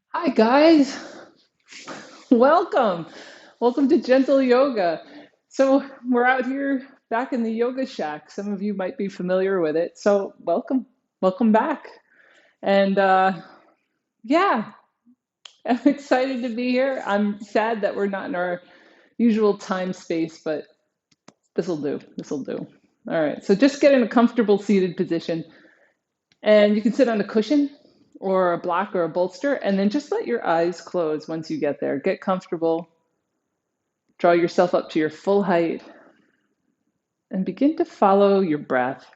Hi, guys. Welcome. Welcome to Gentle Yoga. So, we're out here back in the yoga shack. Some of you might be familiar with it. So, welcome. Welcome back. And yeah, I'm excited to be here. I'm sad that we're not in our usual time space, but this will do. This will do. All right. So, just get in a comfortable seated position. And you can sit on a cushion or a block or a bolster, and then just let your eyes close once you get there. Get comfortable. Draw yourself up to your full height and begin to follow your breath.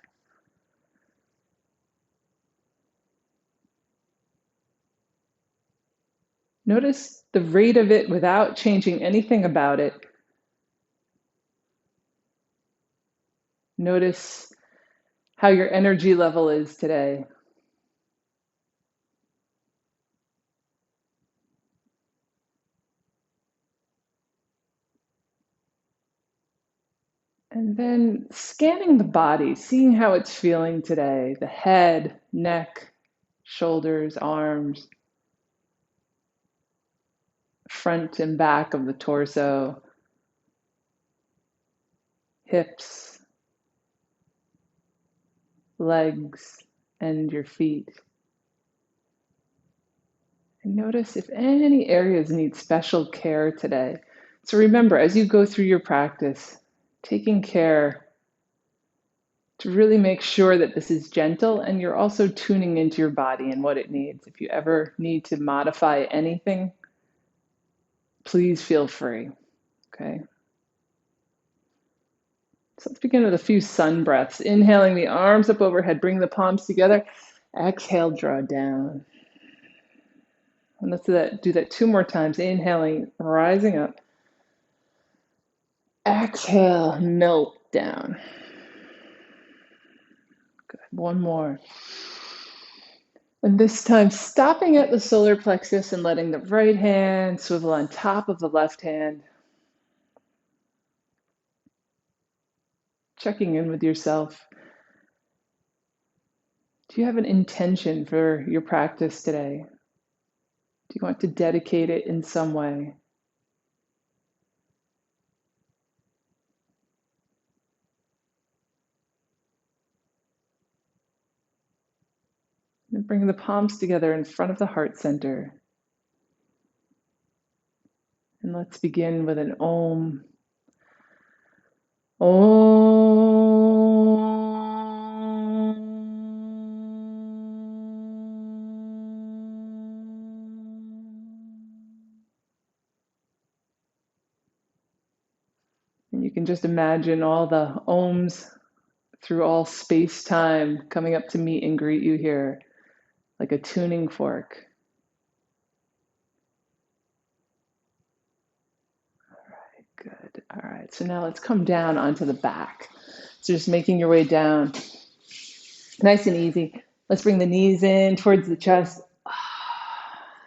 Notice the rate of it without changing anything about it. Notice how your energy level is today. And then scanning the body, seeing how it's feeling today, the head, neck, shoulders, arms, front and back of the torso, hips, legs, and your feet. And notice if any areas need special care today. So remember, as you go through your practice, taking care to really make sure that this is gentle and you're also tuning into your body and what it needs. If you ever need to modify anything, please feel free. Okay. So let's begin with a few sun breaths. Inhaling the arms up overhead, bring the palms together. Exhale, draw down. And let's do that two more times. Inhaling, rising up. Exhale, melt down. Good. One more. And this time, stopping at the solar plexus and letting the right hand swivel on top of the left hand. Checking in with yourself. Do you have an intention for your practice today? Do you want to dedicate it in some way? And bring the palms together in front of the heart center. And let's begin with an Om. Om. And you can just imagine all the Oms through all space-time coming up to meet and greet you here, like a tuning fork. Good. All right. So now let's come down onto the back. So just making your way down. Nice and easy. Let's bring the knees in towards the chest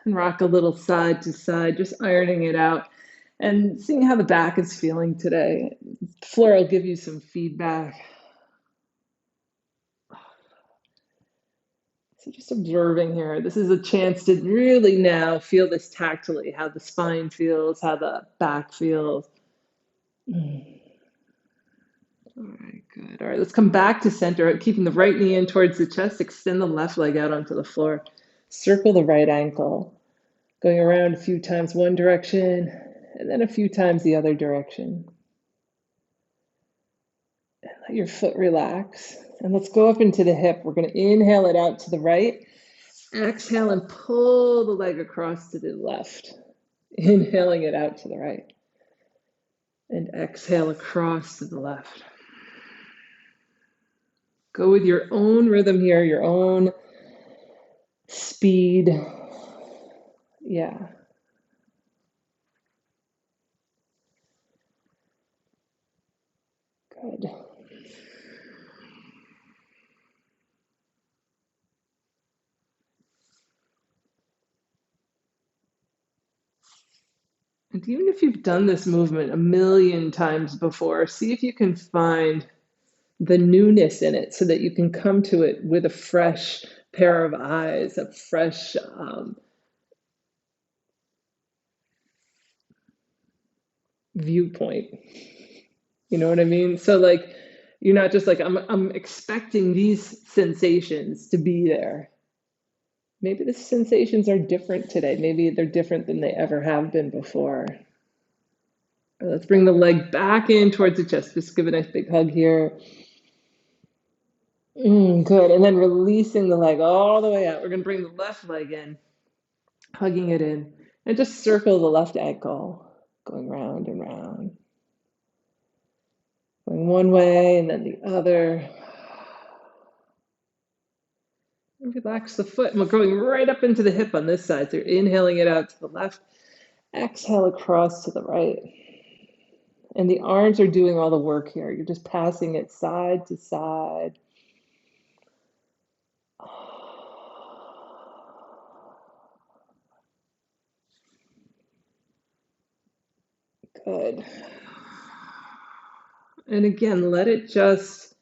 and rock a little side to side, just ironing it out and seeing how the back is feeling today. The floor will give you some feedback. So just observing here. This is a chance to really now feel this tactily, how the spine feels, how the back feels. All right, good. All right, let's come back to center, keeping the right knee in towards the chest. Extend the left leg out onto the floor. Circle the right ankle. Going around a few times one direction, and then a few times the other direction. And let your foot relax. And let's go up into the hip. We're going to inhale it out to the right. Exhale and pull the leg across to the left. Inhaling it out to the right. And exhale across to the left. Go with your own rhythm here, your own speed. Yeah. Good. And even if you've done this movement a million times before, see if you can find the newness in it so that you can come to it with a fresh pair of eyes, a fresh viewpoint. You know what I mean? So like you're not just like I'm expecting these sensations to be there. Maybe the sensations are different today. Maybe they're different than they ever have been before. Let's bring the leg back in towards the chest. Just give a nice big hug here. Good. And then releasing the leg all the way out. We're going to bring the left leg in, hugging it in, and just circle the left ankle, going round and round. Going one way and then the other. And relax the foot. And we're going right up into the hip on this side. So you're inhaling it out to the left. Exhale across to the right. And the arms are doing all the work here. You're just passing it side to side. Good. And again, let it just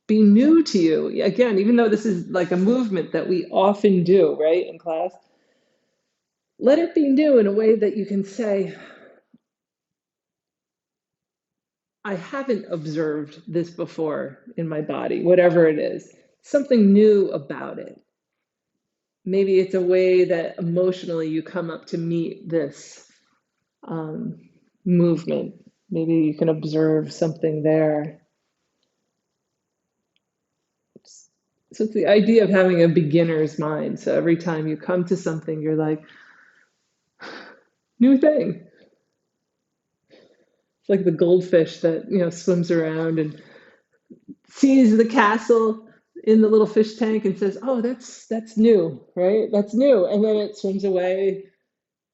be new to you. Again, even though this is like a movement that we often do, right, in class, let it be new in a way that you can say, I haven't observed this before in my body, whatever it is, something new about it. Maybe it's a way that emotionally you come up to meet this um, movement. Maybe you can observe something there. So it's the idea of having a beginner's mind. So every time you come to something, you're like, new thing. It's like the goldfish that, swims around and sees the castle in the little fish tank and says, "Oh, that's new, right? That's new." And then it swims away,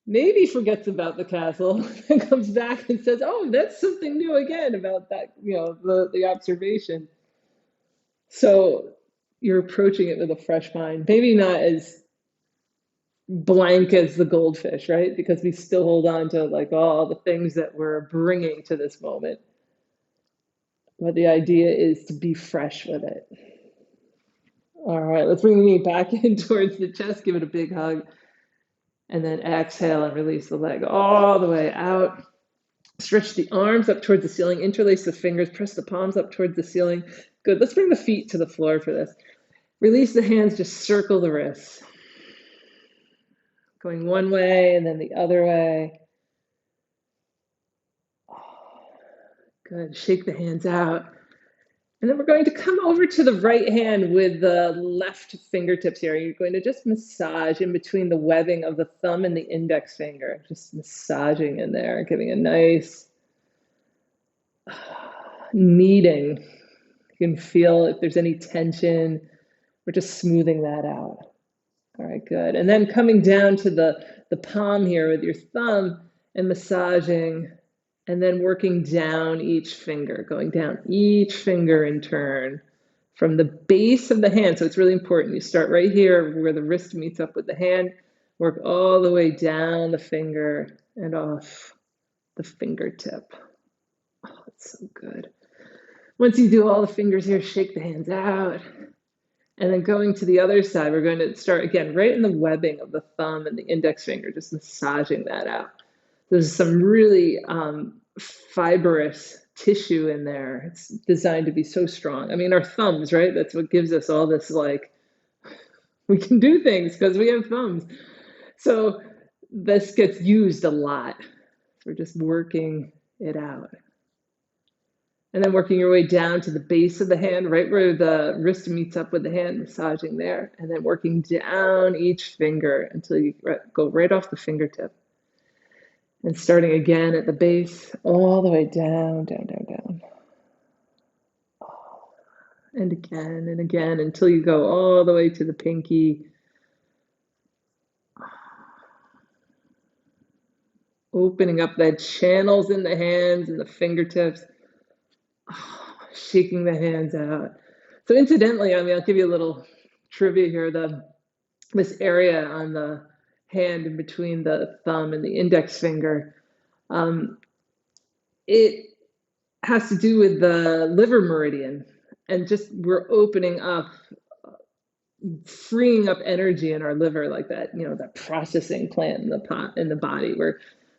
maybe forgets about the castle, and comes back and says, "Oh, that's something new again about that, the observation." So you're approaching it with a fresh mind, maybe not as blank as the goldfish, right? Because we still hold on to like all the things that we're bringing to this moment. But the idea is to be fresh with it. All right, let's bring the knee back in towards the chest, give it a big hug, and then exhale and release the leg all the way out. Stretch the arms up towards the ceiling, interlace the fingers, press the palms up towards the ceiling. Good, let's bring the feet to the floor for this. Release the hands, just circle the wrists. Going one way and then the other way. Good, shake the hands out. And then we're going to come over to the right hand with the left fingertips here. You're going to just massage in between the webbing of the thumb and the index finger. Just massaging in there, giving a nice kneading. You can feel if there's any tension. We're just smoothing that out. All right, good. And then coming down to the palm here with your thumb and massaging, and then working down each finger, going down each finger in turn from the base of the hand. So it's really important. You start right here where the wrist meets up with the hand, work all the way down the finger and off the fingertip. Oh, it's so good. Once you do all the fingers here, shake the hands out. And then going to the other side, we're going to start again right in the webbing of the thumb and the index finger, just massaging that out. There's some really fibrous tissue in there. It's designed to be so strong. I mean, our thumbs, right? That's what gives us all this, like, we can do things because we have thumbs. So this gets used a lot. So we're just working it out. And then working your way down to the base of the hand, right where the wrist meets up with the hand, massaging there. And then working down each finger until you go right off the fingertip. And starting again at the base, all the way down, down, down, down. And again, until you go all the way to the pinky. Opening up the channels in the hands and the fingertips. Shaking the hands out. So incidentally, I mean, I'll give you a little trivia here. This area on the hand in between the thumb and the index finger, it has to do with the liver meridian, and just we're opening up freeing up energy in our liver, like that, that processing plant in the pot in the body.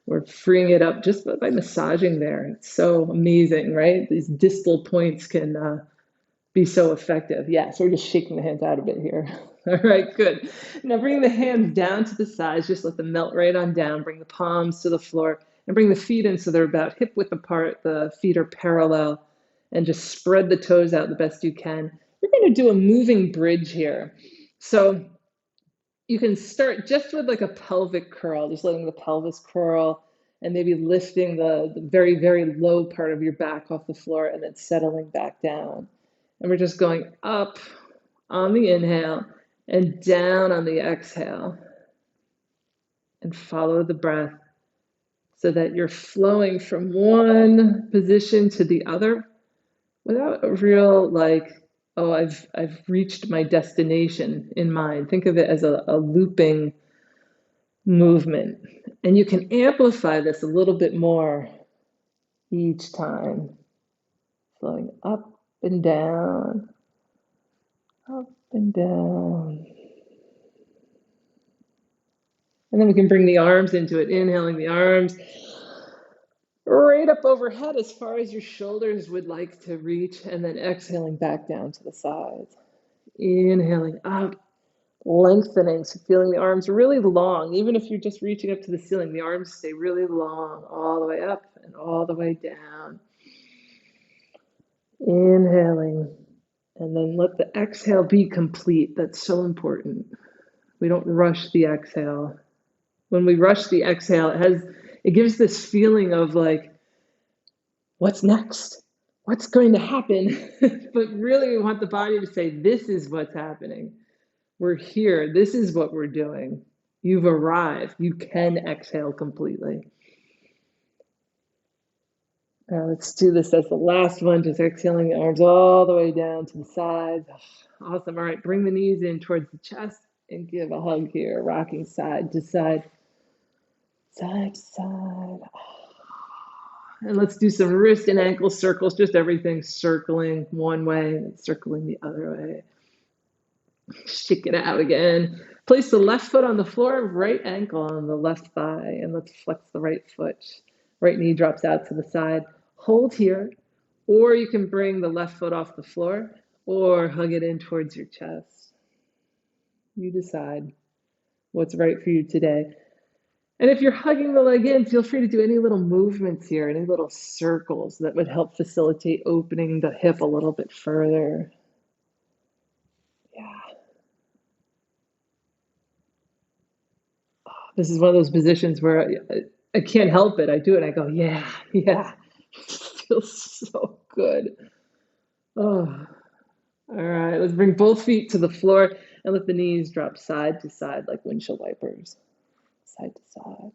We're freeing it up just by massaging there. It's so amazing, right? These distal points can be so effective. Yeah, so we're just shaking the hands out a bit here. All right, good. Now bring the hands down to the sides, just let them melt right on down. Bring the palms to the floor and bring the feet in so they're about hip width apart. The feet are parallel and just spread the toes out the best you can. We're going to do a moving bridge here. So you can start just with like a pelvic curl, just letting the pelvis curl and maybe lifting the very, very low part of your back off the floor and then settling back down. And we're just going up on the inhale and down on the exhale. And follow the breath so that you're flowing from one position to the other without a real like, oh, I've reached my destination in mind. Think of it as a looping movement. And you can amplify this a little bit more each time. Flowing up and down, up and down. And then we can bring the arms into it, inhaling the arms right up overhead as far as your shoulders would like to reach, and then exhaling back down to the sides. Inhaling up, lengthening, so feeling the arms really long. Even if you're just reaching up to the ceiling, the arms stay really long all the way up and all the way down. Inhaling, and then let the exhale be complete. That's so important. We don't rush the exhale. When we rush the exhale, it gives this feeling of like, what's next? What's going to happen? But really, we want the body to say, this is what's happening. We're here. This is what we're doing. You've arrived. You can exhale completely. Let's do this as the last one, just exhaling the arms all the way down to the sides. Awesome. All right, bring the knees in towards the chest and give a hug here, rocking side to side, side to side. And let's do some wrist and ankle circles, just everything circling one way and circling the other way. Shake it out again. Place the left foot on the floor, right ankle on the left thigh, and let's flex the right foot. Right knee drops out to the side. Hold here, or you can bring the left foot off the floor or hug it in towards your chest. You decide what's right for you today. And if you're hugging the leg in, feel free to do any little movements here, any little circles that would help facilitate opening the hip a little bit further. Yeah. This is one of those positions where I can't help it. I do it. I go, yeah, yeah. It feels so good. Oh, all right. Let's bring both feet to the floor and let the knees drop side to side like windshield wipers. Side to side.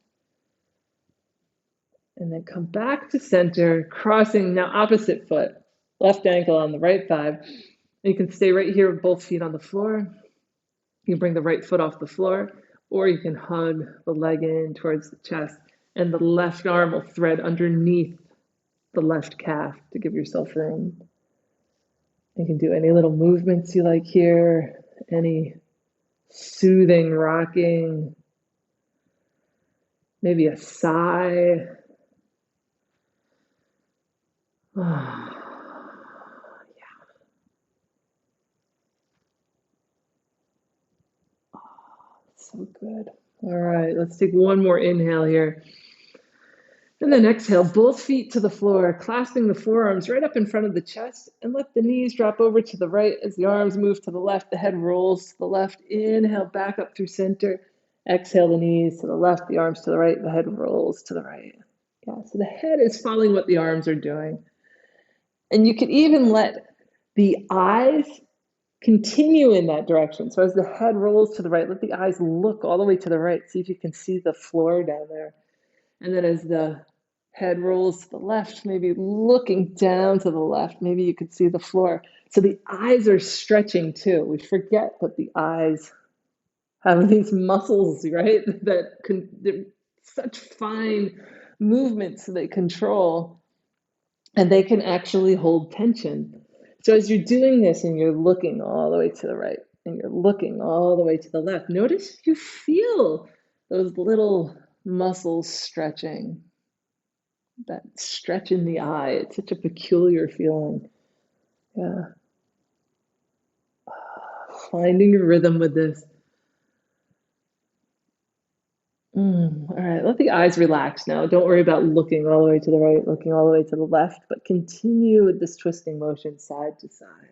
And then come back to center, crossing now opposite foot, left ankle on the right thigh. And you can stay right here with both feet on the floor. You can bring the right foot off the floor, or you can hug the leg in towards the chest, and the left arm will thread underneath the left calf to give yourself room. You can do any little movements you like here, any soothing rocking, maybe a sigh. Oh, yeah. Oh, so good. All right, let's take one more inhale here. And then exhale, both feet to the floor, clasping the forearms right up in front of the chest, and let the knees drop over to the right as the arms move to the left, the head rolls to the left. Inhale, back up through center. Exhale, the knees to the left, the arms to the right, the head rolls to the right. Yeah, so the head is following what the arms are doing. And you can even let the eyes continue in that direction. So as the head rolls to the right, let the eyes look all the way to the right. See if you can see the floor down there. And then as the head rolls to the left, maybe looking down to the left, maybe you could see the floor. So the eyes are stretching too. We forget that the eyes have these muscles, right? They're such fine movements they control, and they can actually hold tension. So as you're doing this and you're looking all the way to the right, and you're looking all the way to the left. Notice you feel those little muscles stretching, that stretch in the eye. It's such a peculiar feeling. Yeah. Finding your rhythm with this. All right, let the eyes relax now. Don't worry about looking all the way to the right, looking all the way to the left, but continue with this twisting motion side to side.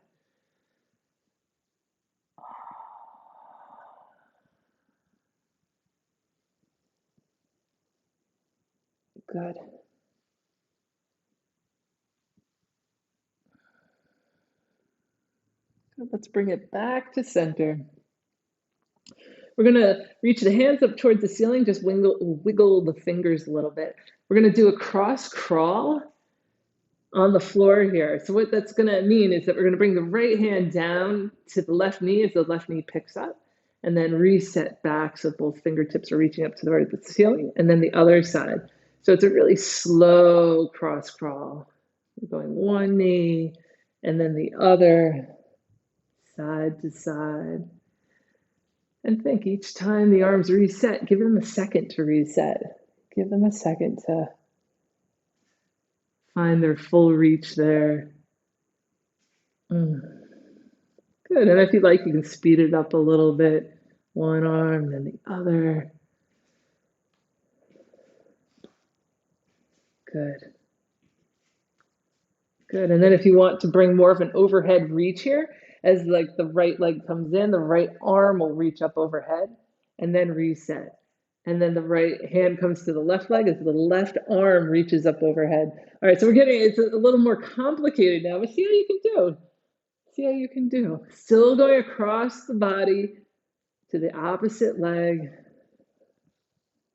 Good. Let's bring it back to center. We're going to reach the hands up towards the ceiling, just wiggle the fingers a little bit. We're going to do a cross crawl on the floor here. So what that's going to mean is that we're going to bring the right hand down to the left knee as the left knee picks up, and then reset back so both fingertips are reaching up to the right of the ceiling, and then the other side. So it's a really slow cross crawl. We're going one knee, and then the other, side to side. And think each time the arms reset, give them a second to reset. Give them a second to find their full reach there. Good. And if you like, you can speed it up a little bit. One arm, then the other. Good. Good. And then if you want to bring more of an overhead reach here, as like the right leg comes in, the right arm will reach up overhead and then reset. And then the right hand comes to the left leg as the left arm reaches up overhead. All right, so it's a little more complicated now, but see how you can do. See how you can do. Still going across the body to the opposite leg.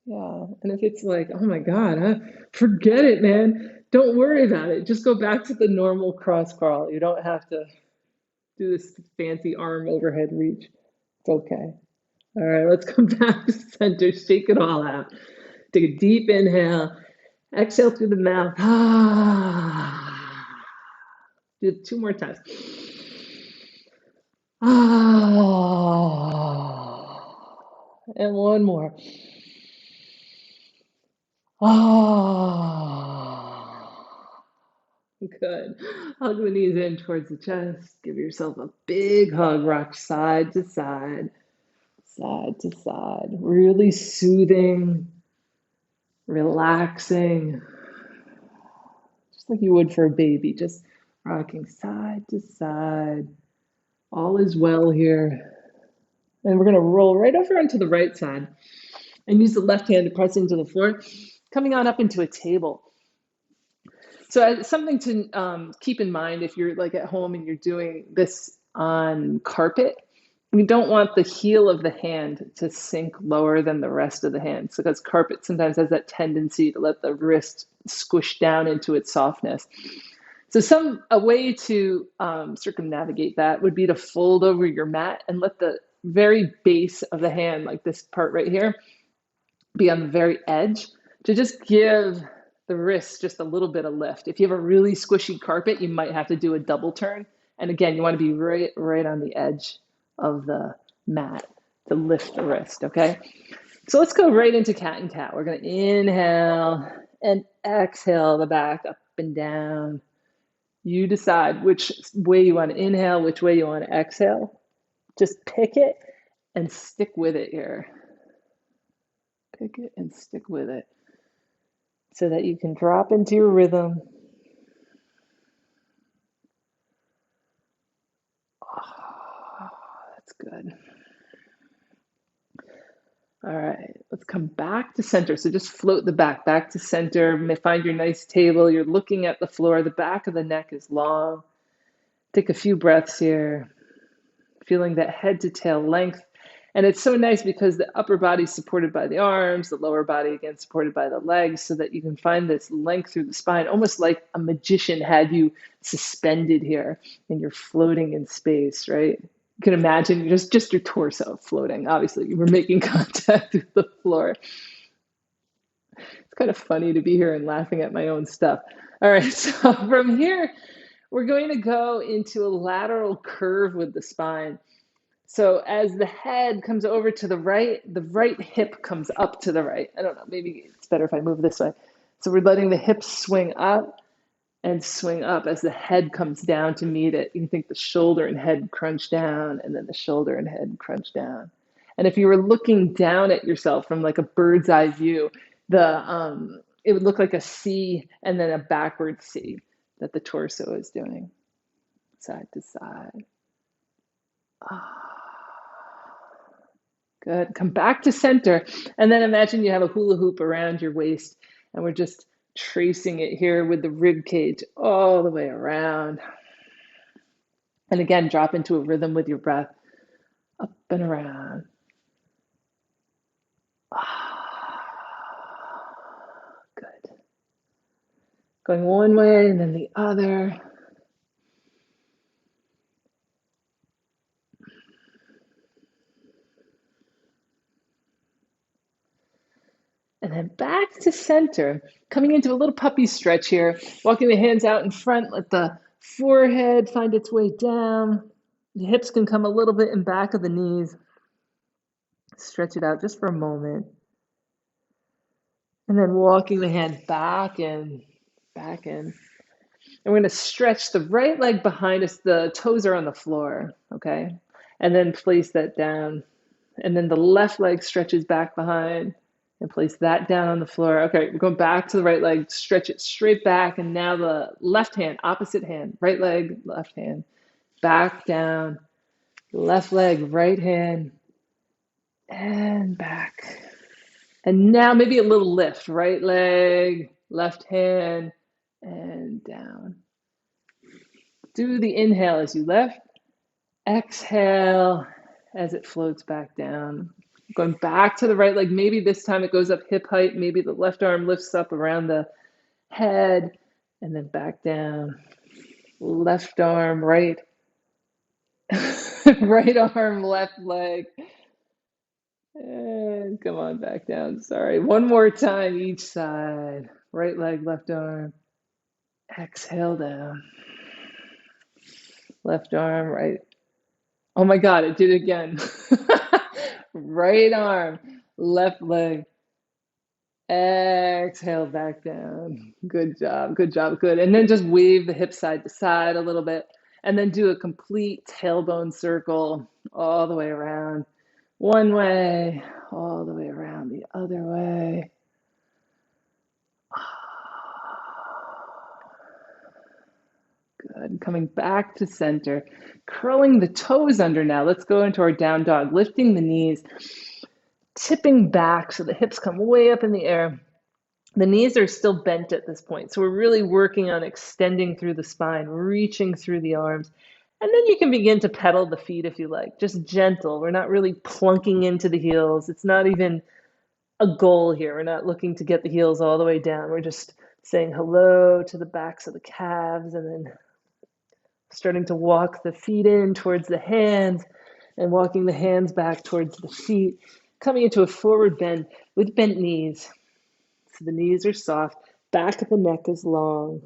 Yeah, and if it's like, oh my God, huh? Forget it, man. Don't worry about it. Just go back to the normal cross crawl. You don't have to do this fancy arm overhead reach. It's okay. All right, let's come back to center. Shake it all out. Take a deep inhale. Exhale through the mouth. Do it 2 more times. And one more. Good. Hug the knees in towards the chest. Give yourself a big hug. Rock side to side, side to side. Really soothing, relaxing, just like you would for a baby. Just rocking side to side. All is well here. And we're going to roll right over onto the right side and use the left hand to press into the floor, coming on up into a table. So something to keep in mind if you're like at home and you're doing this on carpet, you don't want the heel of the hand to sink lower than the rest of the hand. So because carpet sometimes has that tendency to let the wrist squish down into its softness. So a way to circumnavigate that would be to fold over your mat and let the very base of the hand, like this part right here, be on the very edge to just give the wrist just a little bit of lift. If you have a really squishy carpet, you might have to do a double turn. And again, you want to be right on the edge of the mat to lift the wrist, okay? So let's go right into cat and cow. We're going to inhale and exhale the back up and down. You decide which way you want to inhale, which way you want to exhale. Just pick it and stick with it here. Pick it and stick with it so that you can drop into your rhythm. Oh, that's good. All right, let's come back to center. So just float the back to center. Find your nice table. You're looking at the floor. The back of the neck is long. Take a few breaths here, feeling that head to tail length. And it's so nice because the upper body is supported by the arms, the lower body again supported by the legs, so that you can find this length through the spine, almost like a magician had you suspended here and you're floating in space, right? You can imagine just your torso floating. Obviously, you were making contact with the floor. It's kind of funny to be here and laughing at my own stuff. All right, so from here, we're going to go into a lateral curve with the spine. So as the head comes over to the right hip comes up to the right. I don't know, maybe it's better if I move this way. So we're letting the hips swing up and swing up as the head comes down to meet it. You can think the shoulder and head crunch down, and then the shoulder and head crunch down. And if you were looking down at yourself from like a bird's eye view, it would look like a C and then a backward C that the torso is doing, side to side. Good. Come back to center. And then imagine you have a hula hoop around your waist, and we're just tracing it here with the rib cage all the way around. And again, drop into a rhythm with your breath, up and around. Good. Going one way and then the other. And then back to center, coming into a little puppy stretch here, walking the hands out in front, let the forehead find its way down. The hips can come a little bit in back of the knees. Stretch it out just for a moment. And then walking the hand back in, back in. And we're going to stretch the right leg behind us. The toes are on the floor, okay? And then place that down. And then the left leg stretches back behind and place that down on the floor. Okay, we're going back to the right leg, stretch it straight back. And now the left hand, opposite hand, right leg, left hand, back down, left leg, right hand, and back. And now maybe a little lift, right leg, left hand, and down. Do the inhale as you lift, exhale as it floats back down. Going back to the right leg, maybe this time it goes up hip height, maybe the left arm lifts up around the head, and then back down. Left arm, right, right arm, left leg. And come on back down. Sorry. One more time each side. Right leg, left arm. Exhale down. Left arm, right. Oh my God, it did it again. Right arm, left leg. Exhale back down. Good job, good job, good. And then just wave the hip side to side a little bit. And then do a complete tailbone circle all the way around. One way, all the way around the other way. Good. Coming back to center, curling the toes under now. Let's go into our down dog, lifting the knees, tipping back so the hips come way up in the air. The knees are still bent at this point, so we're really working on extending through the spine, reaching through the arms. And then you can begin to pedal the feet if you like, just gentle. We're not really plunking into the heels. It's not even a goal here. We're not looking to get the heels all the way down. We're just saying hello to the backs of the calves and then starting to walk the feet in towards the hands and walking the hands back towards the feet, coming into a forward bend with bent knees. So the knees are soft, back of the neck is long.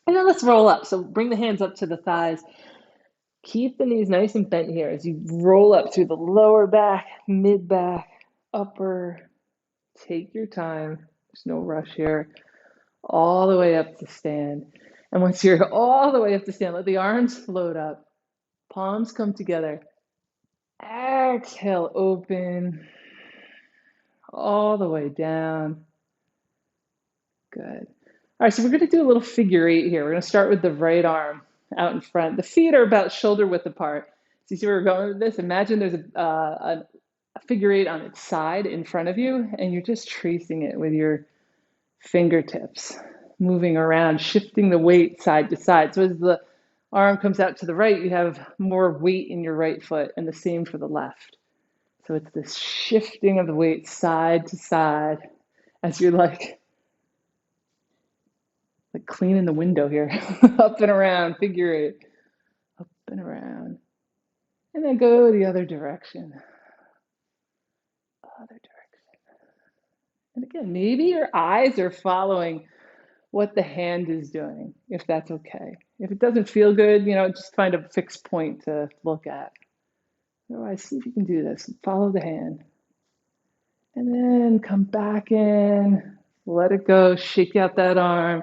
And then let's roll up. So bring the hands up to the thighs. Keep the knees nice and bent here as you roll up through the lower back, mid back, upper. Take your time. There's no rush here. All the way up to stand. And once you're all the way up to stand, let the arms float up. Palms come together. Exhale, open. All the way down. Good. All right, so we're going to do a little figure eight here. We're going to start with the right arm out in front. The feet are about shoulder width apart. So you see where we're going with this? Imagine there's a figure eight on its side in front of you, and you're just tracing it with your fingertips, moving around, shifting the weight side to side. So as the arm comes out to the right, you have more weight in your right foot, and the same for the left. So it's this shifting of the weight side to side as you're like cleaning the window here, up and around, figure eight, up and around. And then go the other direction. Other direction. And again, maybe your eyes are following what the hand is doing, if that's okay. If it doesn't feel good, just find a fixed point to look at. Otherwise, see if you can do this. Follow the hand. And then come back in. Let it go. Shake out that arm.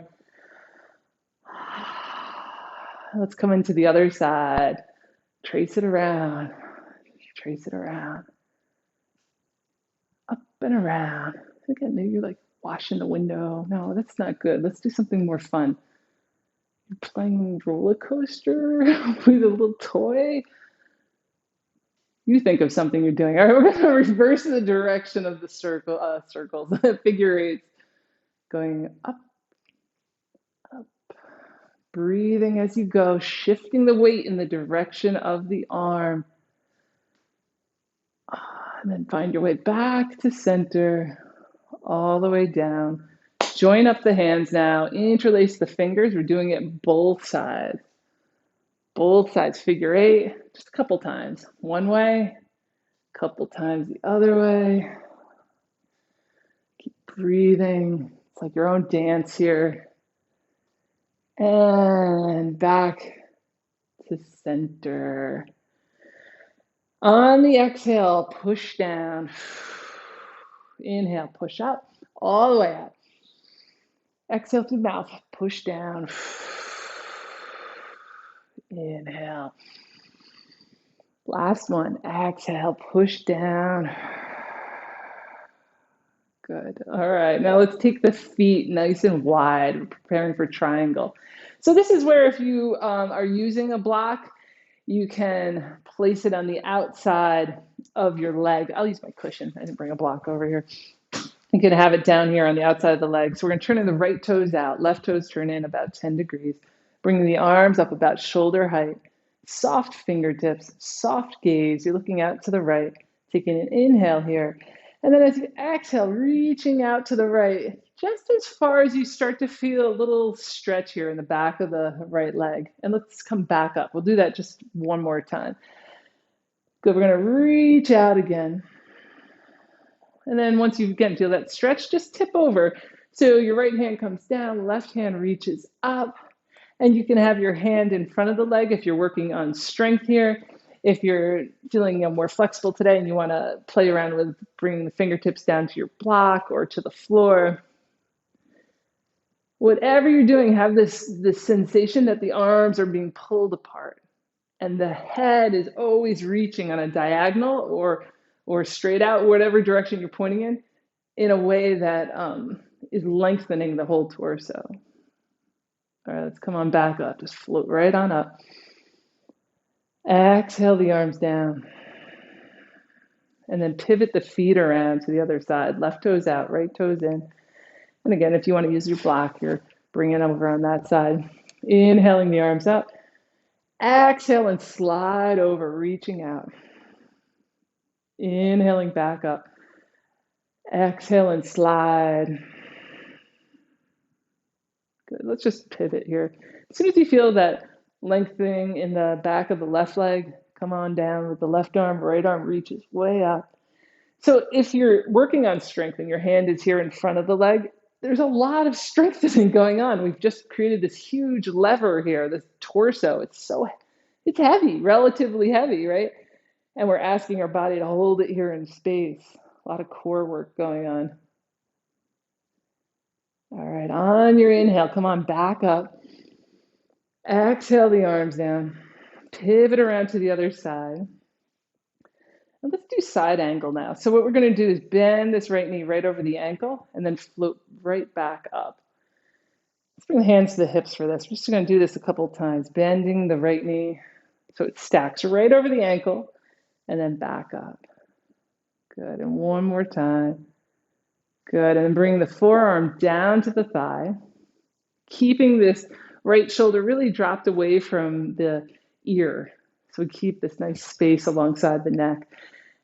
Let's come into the other side. Trace it around. Trace it around. Up and around. Again, maybe you're like washing the window. No, that's not good. Let's do something more fun. You're playing roller coaster with a little toy. You think of something you're doing. All right, we're going to reverse the direction of the circles, figure eights. Going up, up. Breathing as you go, shifting the weight in the direction of the arm. And then find your way back to center, all the way down. Join up the hands now. Interlace the fingers. We're doing it both sides. Both sides, figure eight, just a couple times. One way, a couple times the other way. Keep breathing. It's like your own dance here. And back to center. On the exhale, push down. Inhale, push up, all the way up. Exhale through mouth, push down. Inhale. Last one, exhale, push down. Good. All right, now let's take the feet nice and wide. We're preparing for triangle. So this is where if you are using a block, you can place it on the outside of your leg. I'll use my cushion. I didn't bring a block over here. You can have it down here on the outside of the leg. So we're going to turn in the right toes out. Left toes turn in about 10 degrees. Bringing the arms up about shoulder height. Soft fingertips, soft gaze. You're looking out to the right. Taking an inhale here. And then as you exhale, reaching out to the right, just as far as you start to feel a little stretch here in the back of the right leg. And let's come back up. We'll do that just one more time. Good, we're gonna reach out again. And then once you again feel that stretch, just tip over. So your right hand comes down, left hand reaches up, and you can have your hand in front of the leg if you're working on strength here. If you're feeling more flexible today and you want to play around with bringing the fingertips down to your block or to the floor, whatever you're doing, have this sensation that the arms are being pulled apart and the head is always reaching on a diagonal or straight out, whatever direction you're pointing in a way that is lengthening the whole torso. All right, let's come on back up. Just float right on up. Exhale the arms down. And then pivot the feet around to the other side. Left toes out, right toes in. And again, if you want to use your block, you're bringing them over on that side. Inhaling the arms up. Exhale and slide over, reaching out. Inhaling back up. Exhale and slide. Good. Let's just pivot here. As soon as you feel that lengthening in the back of the left leg, come on down with the left arm, right arm reaches way up. So if you're working on strength and your hand is here in front of the leg, there's a lot of strengthening going on. We've just created this huge lever here, this torso. It's heavy, relatively heavy, right? And we're asking our body to hold it here in space. A lot of core work going on. All right, on your inhale, come on back up. Exhale the arms down. Pivot around to the other side. And let's do side angle now. So what we're going to do is bend this right knee right over the ankle and then float right back up. Let's bring the hands to the hips for this. We're just going to do this a couple of times, bending the right knee so it stacks right over the ankle and then back up. Good, and one more time. Good, and then bring the forearm down to the thigh, keeping this right shoulder really dropped away from the ear. So we keep this nice space alongside the neck.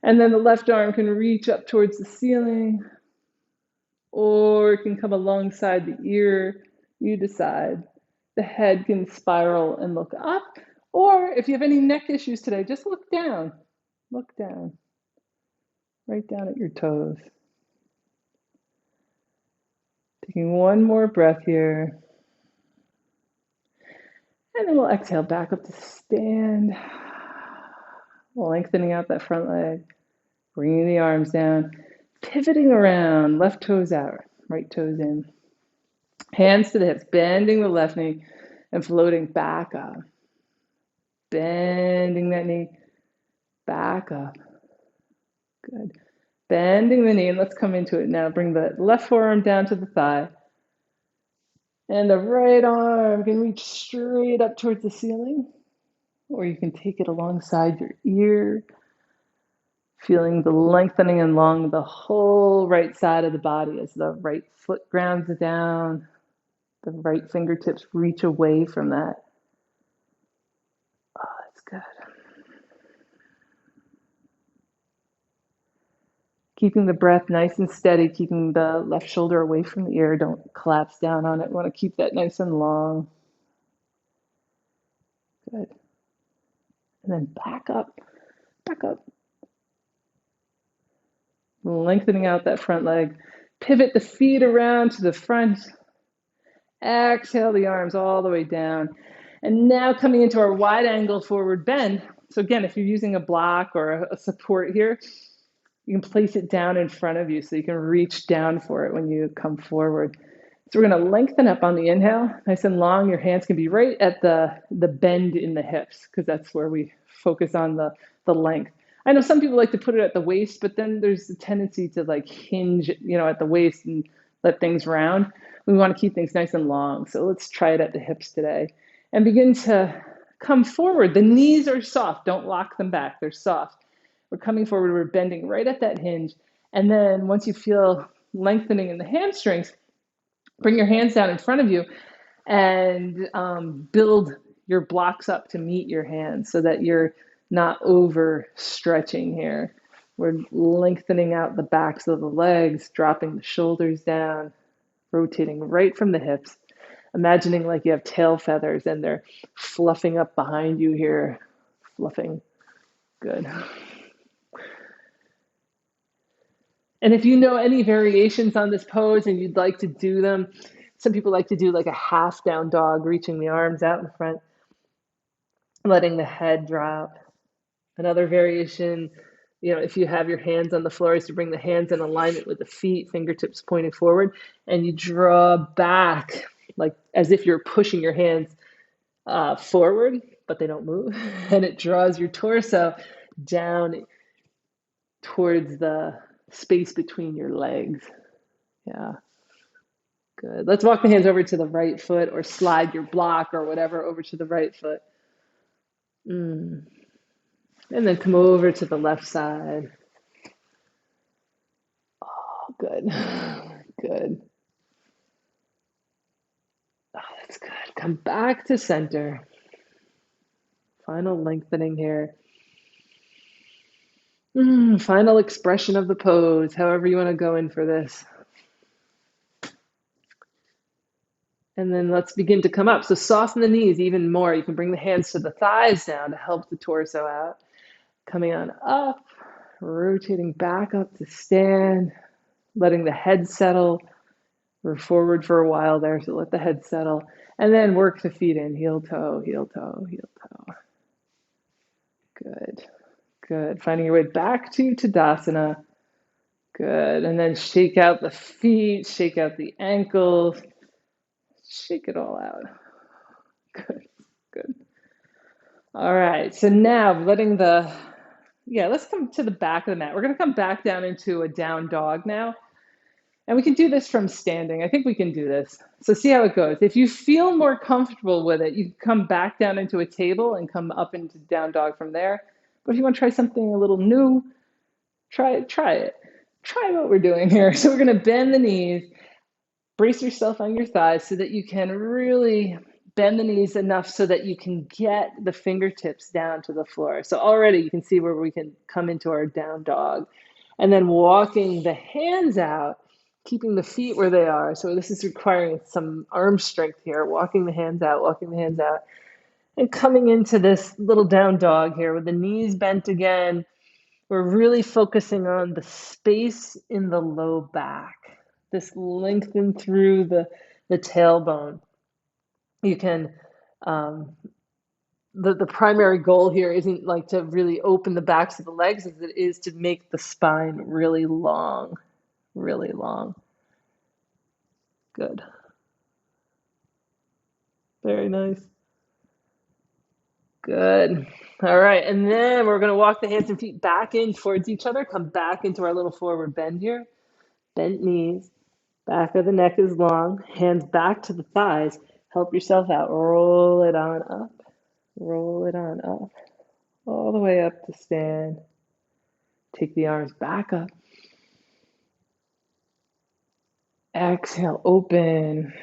And then the left arm can reach up towards the ceiling, or it can come alongside the ear. You decide. The head can spiral and look up, or if you have any neck issues today, just look down. Look down. Right down at your toes. Taking one more breath here. And then we'll exhale back up to stand, lengthening out that front leg, bringing the arms down, pivoting around, left toes out, right toes in. Hands to the hips, bending the left knee and floating back up. Bending that knee back up. Good. Bending the knee, and let's come into it now. Bring the left forearm down to the thigh. And the right arm can reach straight up towards the ceiling, or you can take it alongside your ear, feeling the lengthening along the whole right side of the body as the right foot grounds down, the right fingertips reach away from that. Oh, that's good. Keeping the breath nice and steady, keeping the left shoulder away from the ear. Don't collapse down on it. We want to keep that nice and long. Good. And then back up, back up. Lengthening out that front leg. Pivot the feet around to the front. Exhale the arms all the way down. And now coming into our wide angle forward bend. So again, if you're using a block or a support here, you can place it down in front of you so you can reach down for it when you come forward. So we're going to lengthen up on the inhale, nice and long. Your hands can be right at the bend in the hips because that's where we focus on the length. I know some people like to put it at the waist, but then there's a tendency to like hinge, at the waist and let things round. We want to keep things nice and long. So let's try it at the hips today and begin to come forward. The knees are soft. Don't lock them back. They're soft. We're coming forward. We're bending right at that hinge. And then once you feel lengthening in the hamstrings, bring your hands down in front of you and build your blocks up to meet your hands so that you're not overstretching here. We're lengthening out the backs of the legs, dropping the shoulders down, rotating right from the hips, imagining like you have tail feathers and they're fluffing up behind you here, fluffing. Good. And if you know any variations on this pose and you'd like to do them, some people like to do like a half down dog, reaching the arms out in front, letting the head drop. Another variation, if you have your hands on the floor, is to bring the hands in alignment with the feet, fingertips pointing forward, and you draw back, like as if you're pushing your hands forward, but they don't move. And it draws your torso down towards the space between your legs. Yeah. Good. Let's walk the hands over to the right foot or slide your block or whatever over to the right foot. And then come over to the left side. Oh, good. Good. Oh, that's good. Come back to center. Final lengthening here. Final expression of the pose, however you want to go in for this. And then let's begin to come up. So soften the knees even more. You can bring the hands to the thighs down to help the torso out. Coming on up, rotating back up to stand, letting the head settle. We're forward for a while there, so let the head settle. And then work the feet in, heel toe, heel toe, heel toe. Good, good. Finding your way back to Tadasana. Good, and then shake out the feet, shake out the ankles. Shake it all out. Good, good. All right, so now let's come to the back of the mat. We're going to come back down into a down dog now. And we can do this from standing. I think we can do this. So see how it goes. If you feel more comfortable with it, you can come back down into a table and come up into down dog from there. But if you want to try something a little new, try it. Try what we're doing here. So we're going to bend the knees. Brace yourself on your thighs so that you can really bend the knees enough so that you can get the fingertips down to the floor. So already you can see where we can come into our down dog. And then walking the hands out, keeping the feet where they are. So this is requiring some arm strength here, walking the hands out, and coming into this little down dog here with the knees bent again. We're really focusing on the space in the low back. This lengthen through the tailbone. You can Um, the primary goal here isn't like to really open the backs of the legs as it is to make the spine really long, really long. Good. Very nice. Good. All right. And then we're going to walk the hands and feet back in towards each other. Come back into our little forward bend here. Bent knees. Back of the neck is long. Hands back to the thighs. Help yourself out. Roll it on up. Roll it on up. All the way up to stand. Take the arms back up. Exhale, open.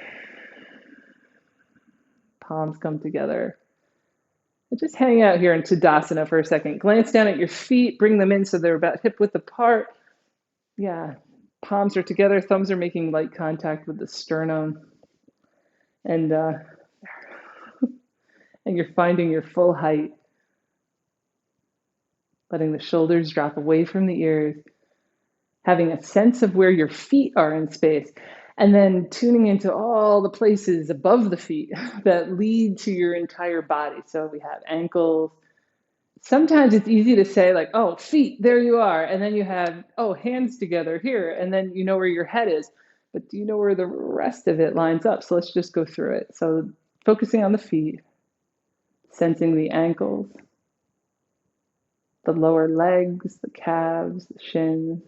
Palms come together. And just hang out here in Tadasana for a second. Glance down at your feet. Bring them in so they're about hip width apart. Yeah. Palms are together. Thumbs are making light contact with the sternum. And, uh, and you're finding your full height. Letting the shoulders drop away from the ears. Having a sense of where your feet are in space. And then tuning into all the places above the feet that lead to your entire body. So we have ankles. Sometimes it's easy to say, like, oh, feet, there you are. And then you have, oh, hands together here. And then you know where your head is. But do you know where the rest of it lines up? So let's just go through it. So focusing on the feet, sensing the ankles, the lower legs, the calves, the shins,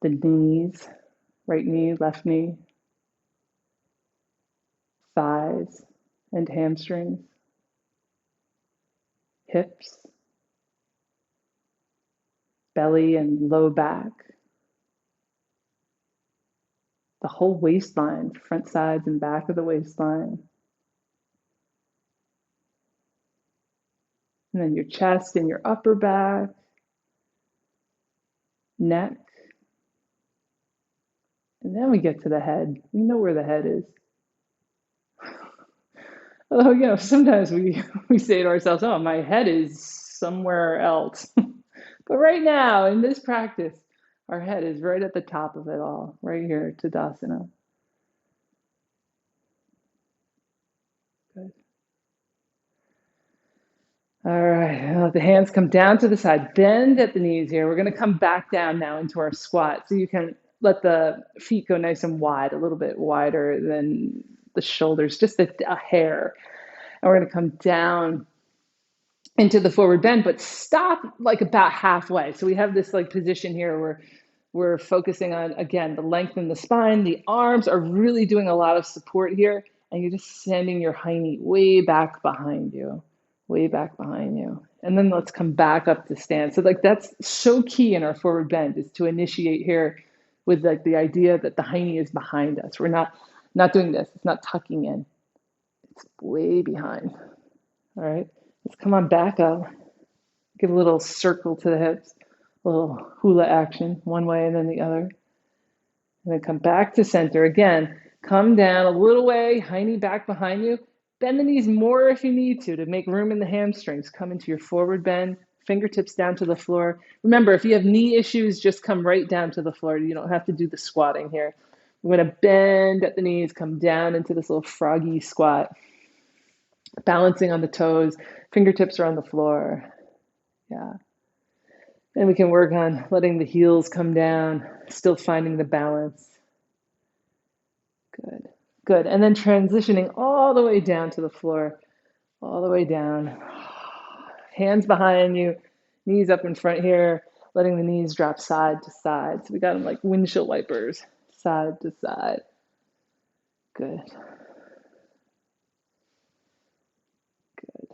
the knees, right knee, left knee, thighs and hamstrings, hips, belly and low back, the whole waistline, front sides and back of the waistline. And then your chest and your upper back, neck. And then we get to the head. We know where the head is. Although, sometimes we say to ourselves, oh, my head is somewhere else. But right now, in this practice, our head is right at the top of it all, right here, Tadasana. Good. All right, let the hands come down to the side. Bend at the knees here. We're going to come back down now into our squat. So you can let the feet go nice and wide, a little bit wider than the shoulders, just a hair. And we're going to come down into the forward bend, but stop like about halfway. So we have this like position here where we're focusing on, again, the length in the spine. The arms are really doing a lot of support here. And you're just sending your hiney way back behind you, way back behind you. And then let's come back up to stand. So like that's so key in our forward bend is to initiate here with like the idea that the hiney is behind us. We're not doing this. It's not tucking in. It's way behind. All right. Let's come on back up. Give a little circle to the hips, a little hula action, one way and then the other. And then come back to center. Again, come down a little way, hiney back behind you. Bend the knees more if you need to make room in the hamstrings. Come into your forward bend, fingertips down to the floor. Remember, if you have knee issues, just come right down to the floor. You don't have to do the squatting here. We're going to bend at the knees, come down into this little froggy squat. Balancing on the toes, fingertips are on the floor. Yeah. And we can work on letting the heels come down, still finding the balance. Good. Good. And then transitioning all the way down to the floor, all the way down. Hands behind you, knees up in front here, letting the knees drop side to side. So we got them like windshield wipers, side to side. Good. Good.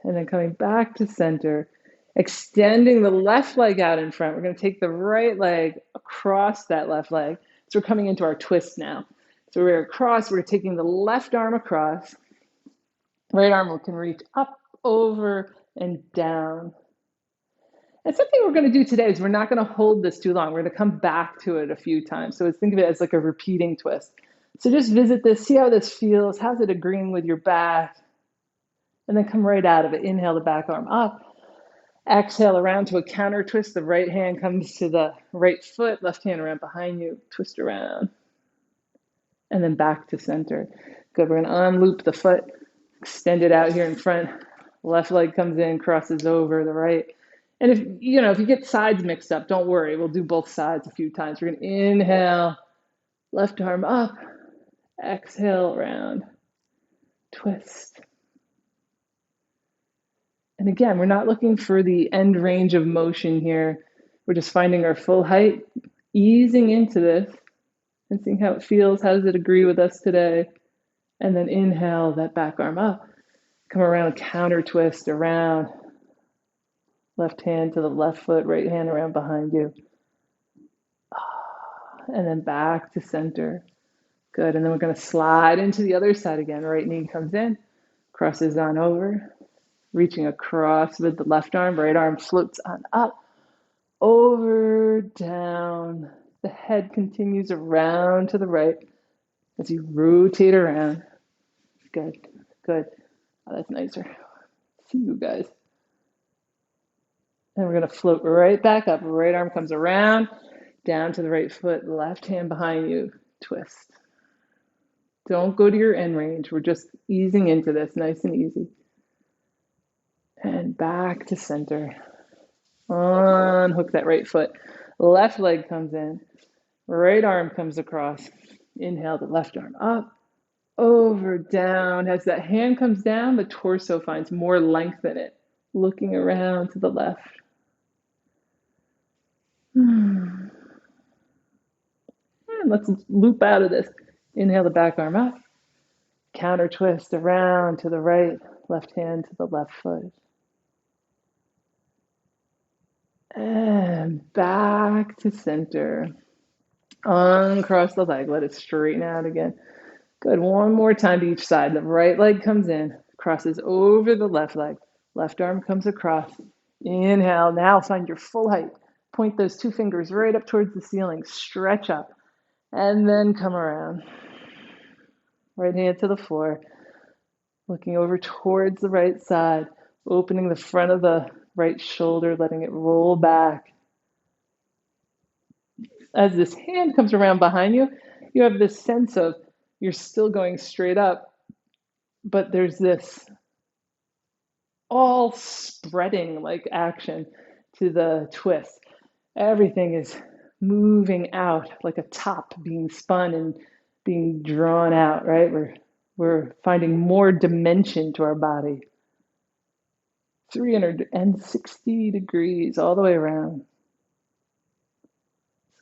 And then coming back to center, extending the left leg out in front. We're going to take the right leg across that left leg. So we're coming into our twist now. So we're across, we're taking the left arm across. Right arm can reach up, over, and down. And something we're going to do today is we're not going to hold this too long. We're going to come back to it a few times. So think of it as like a repeating twist. So just visit this, see how this feels. How's it agreeing with your back? And then come right out of it. Inhale the back arm up. Exhale around to a counter twist. The right hand comes to the right foot, left hand around behind you. Twist around. And then back to center. Good. We're going to unloop the foot, extend it out here in front. Left leg comes in, crosses over the right. And if you get sides mixed up, don't worry. We'll do both sides a few times. We're going to inhale, left arm up, exhale around, twist. And again, we're not looking for the end range of motion here. We're just finding our full height, easing into this and seeing how it feels. How does it agree with us today? And then inhale that back arm up. Come around, counter twist around. Left hand to the left foot, right hand around behind you. And then back to center. Good. And then we're going to slide into the other side again. Right knee comes in, crosses on over, reaching across with the left arm. Right arm floats on up, over, down. The head continues around to the right as you rotate around. Good. Good. Oh, that's nicer. See you guys. And we're going to float right back up. Right arm comes around, down to the right foot, left hand behind you, twist. Don't go to your end range. We're just easing into this, nice and easy. And back to center. Unhook that right foot. Left leg comes in. Right arm comes across. Inhale the left arm up, over, down. As that hand comes down, the torso finds more length in it. Looking around to the left. And let's loop out of this. Inhale the back arm up. Counter twist around to the right. Left hand to the left foot. And back to center. Uncross the leg. Let it straighten out again. Good. One more time to each side. The right leg comes in, crosses over the left leg. Left arm comes across. Inhale. Now find your full height. Point those two fingers right up towards the ceiling. Stretch up. And then come around. Right hand to the floor. Looking over towards the right side. Opening the front of the right shoulder, letting it roll back. As this hand comes around behind you, you have this sense of you're still going straight up, but there's this all spreading like action to the twist. Everything is moving out like a top being spun and being drawn out, right? We're finding more dimension to our body. 360 degrees all the way around.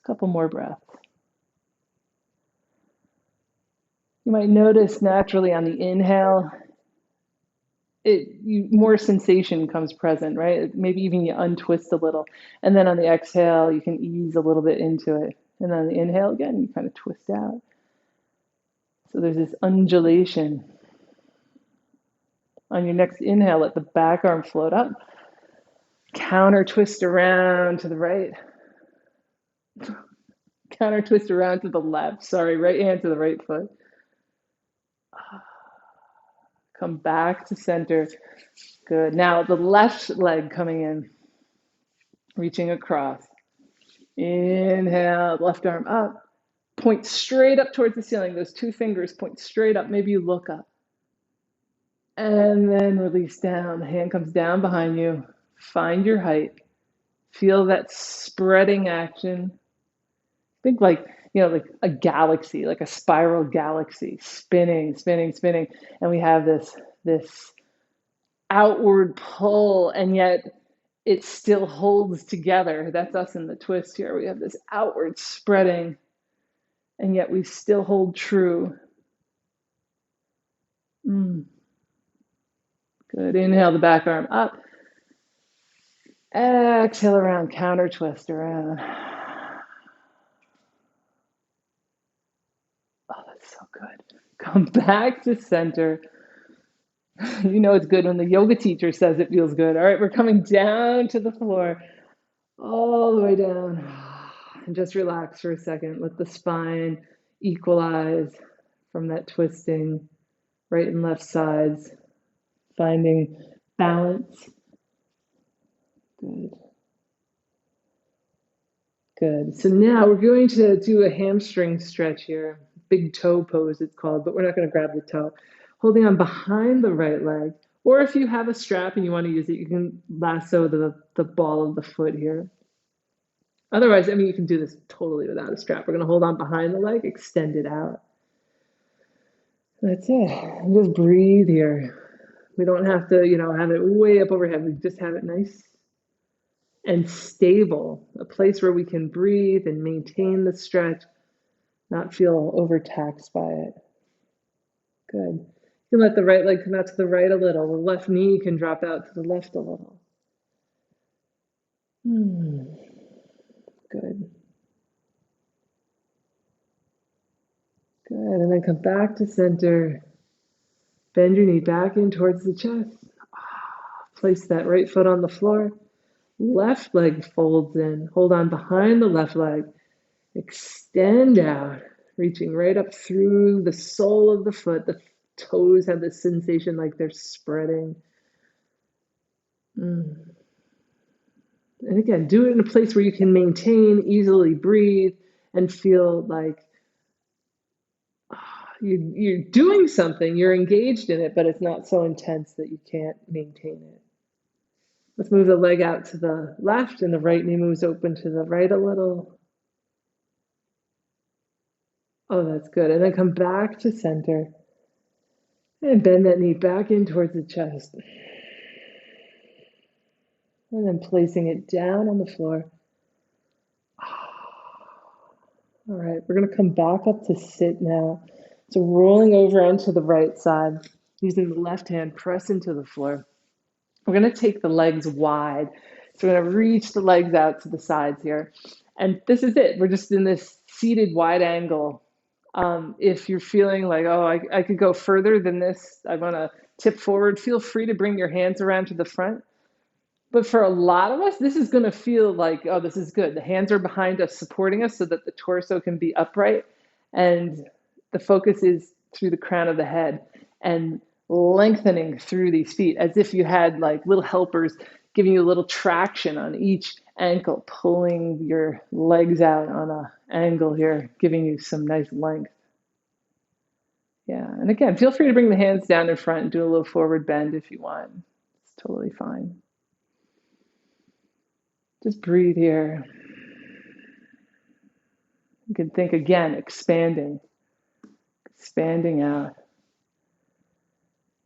A couple more breaths. You might notice naturally on the inhale, more sensation comes present, right? Maybe even you untwist a little. And then on the exhale, you can ease a little bit into it. And on the inhale, again, you kind of twist out. So there's this undulation. On your next inhale, let the back arm float up. Counter twist around to the right. Counter twist around to the left. Sorry, right hand to the right foot. Come back to center. Good. Now the left leg coming in, reaching across. Inhale, left arm up. Point straight up towards the ceiling. Those two fingers point straight up. Maybe you look up. And then release down. The hand comes down behind you. Find your height. Feel that spreading action. Think like a galaxy, like a spiral galaxy, spinning, spinning, spinning. And we have this outward pull, and yet it still holds together. That's us in the twist here. We have this outward spreading, and yet we still hold true. Good. Inhale the back arm up. Exhale around, counter twist around. Oh, that's so good. Come back to center. You know it's good when the yoga teacher says it feels good. All right, we're coming down to the floor, all the way down. And just relax for a second. Let the spine equalize from that twisting, right and left sides, finding balance. Good. Good. So now we're going to do a hamstring stretch here. big toe pose, it's called, but we're not going to grab the toe. Holding on behind the right leg. Or if you have a strap and you want to use it, you can lasso the ball of the foot here. Otherwise, I mean, you can do this totally without a strap. We're going to hold on behind the leg, extend it out. That's it. And just breathe here. We don't have to, have it way up overhead. We just have it nice and stable, a place where we can breathe and maintain the stretch, not feel overtaxed by it. Good. You can let the right leg come out to the right a little. The left knee can drop out to the left a little. Good. Good. And then come back to center. Bend your knee back in towards the chest. Place that right foot on the floor. Left leg folds in. Hold on behind the left leg. Extend out, reaching right up through the sole of the foot. The toes have this sensation like they're spreading. And again, do it in a place where you can maintain, easily breathe, and feel like you're doing something, you're engaged in it, but it's not so intense that you can't maintain it. Let's move the leg out to the left, and the right knee moves open to the right a little. Oh, that's good. And then come back to center. And bend that knee back in towards the chest. And then placing it down on the floor. All right, we're going to come back up to sit now. So rolling over onto the right side, using the left hand, press into the floor. We're going to take the legs wide. So we're going to reach the legs out to the sides here. And this is it. We're just in this seated wide angle. If you're feeling like, oh, I could go further than this, I want to tip forward, feel free to bring your hands around to the front. But for a lot of us, this is going to feel like, oh, this is good. The hands are behind us, supporting us so that the torso can be upright. And the focus is through the crown of the head and lengthening through these feet as if you had like little helpers giving you a little traction on each ankle, pulling your legs out on an angle here, giving you some nice length. Yeah, and again, feel free to bring the hands down in front and do a little forward bend if you want. It's totally fine. Just breathe here. You can think again, expanding out.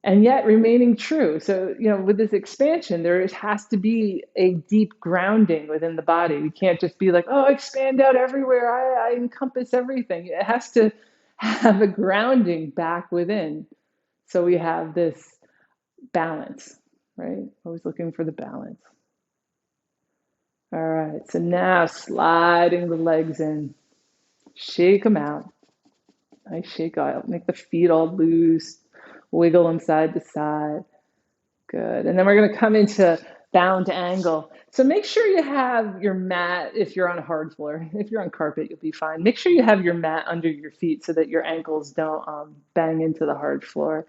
And yet remaining true. So, with this expansion, there has to be a deep grounding within the body. You can't just be like, oh, expand out everywhere. I encompass everything. It has to have a grounding back within. So we have this balance, right? Always looking for the balance. All right, so now sliding the legs in. Shake them out. Nice shake out. Make the feet all loose. Wiggle them side to side. Good. And then we're going to come into bound angle. So make sure you have your mat if you're on a hard floor. If you're on carpet, you'll be fine. Make sure you have your mat under your feet so that your ankles don't bang into the hard floor.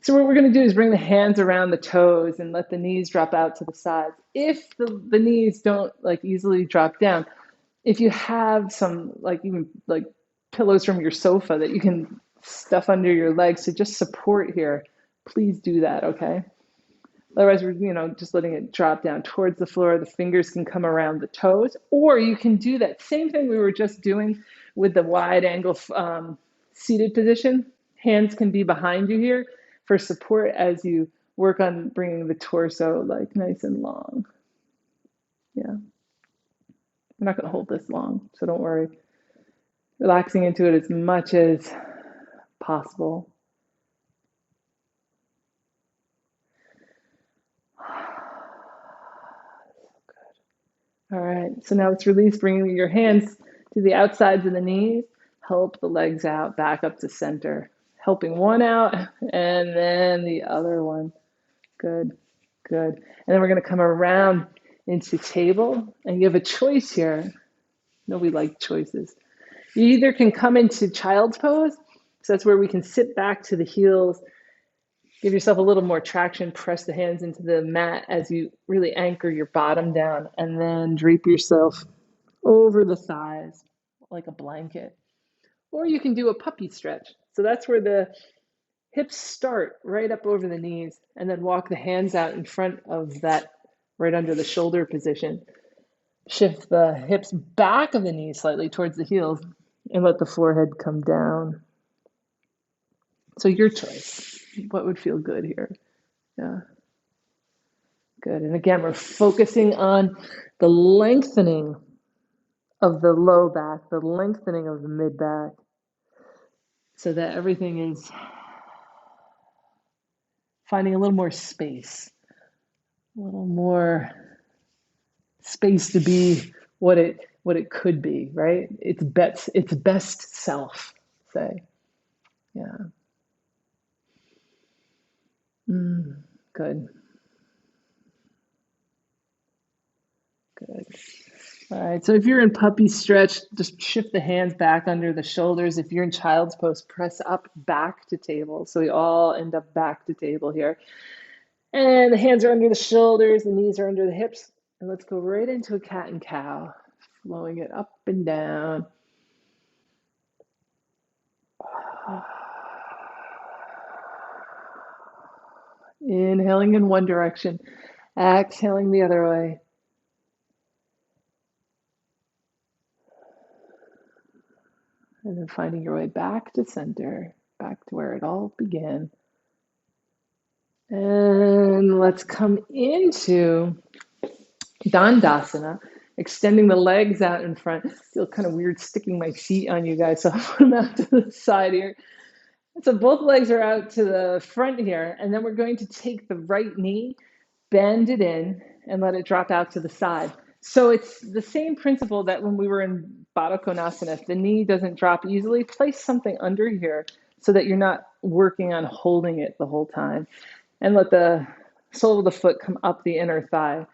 So what we're going to do is bring the hands around the toes and let the knees drop out to the sides. If the knees don't easily drop down, if you have some even pillows from your sofa that you can stuff under your legs to just support here, please do that, okay? Otherwise, we're just letting it drop down towards the floor. The fingers can come around the toes, or you can do that same thing we were just doing with the wide angle seated position. Hands can be behind you here for support as you work on bringing the torso nice and long. Yeah. I'm not going to hold this long, so don't worry. Relaxing into it as much as possible. All right, so now let's release, bringing your hands to the outsides of the knees. Help the legs out, back up to center. Helping one out, and then the other one. Good, good. And then we're going to come around into table, and you have a choice here. No, we like choices. You either can come into child's pose, so that's where we can sit back to the heels, give yourself a little more traction, press the hands into the mat as you really anchor your bottom down, and then drape yourself over the thighs like a blanket. Or you can do a puppy stretch. So that's where the hips start right up over the knees, and then walk the hands out in front of that, right under the shoulder position. Shift the hips back of the knees slightly towards the heels, and let the forehead come down. So your choice. What would feel good here? Yeah, good. And again, we're focusing on the lengthening of the low back, the lengthening of the mid back, so that everything is finding a little more space, a little more space to be what it could be, right? Its best self, say. Yeah. Good. Good. All right. So if you're in puppy stretch, just shift the hands back under the shoulders. If you're in child's pose, press up back to table. So we all end up back to table here. And the hands are under the shoulders, the knees are under the hips. And let's go right into a cat and cow, flowing it up and down. Inhaling in one direction, exhaling the other way. And then finding your way back to center, back to where it all began. And let's come into Dandasana, extending the legs out in front. I feel kind of weird sticking my feet on you guys, so I'll put them out to the side here. So both legs are out to the front here, and then we're going to take the right knee, bend it in, and let it drop out to the side. So it's the same principle that when we were in Baddha Konasana, if the knee doesn't drop easily, place something under here so that you're not working on holding it the whole time. And let the sole of the foot come up the inner thigh,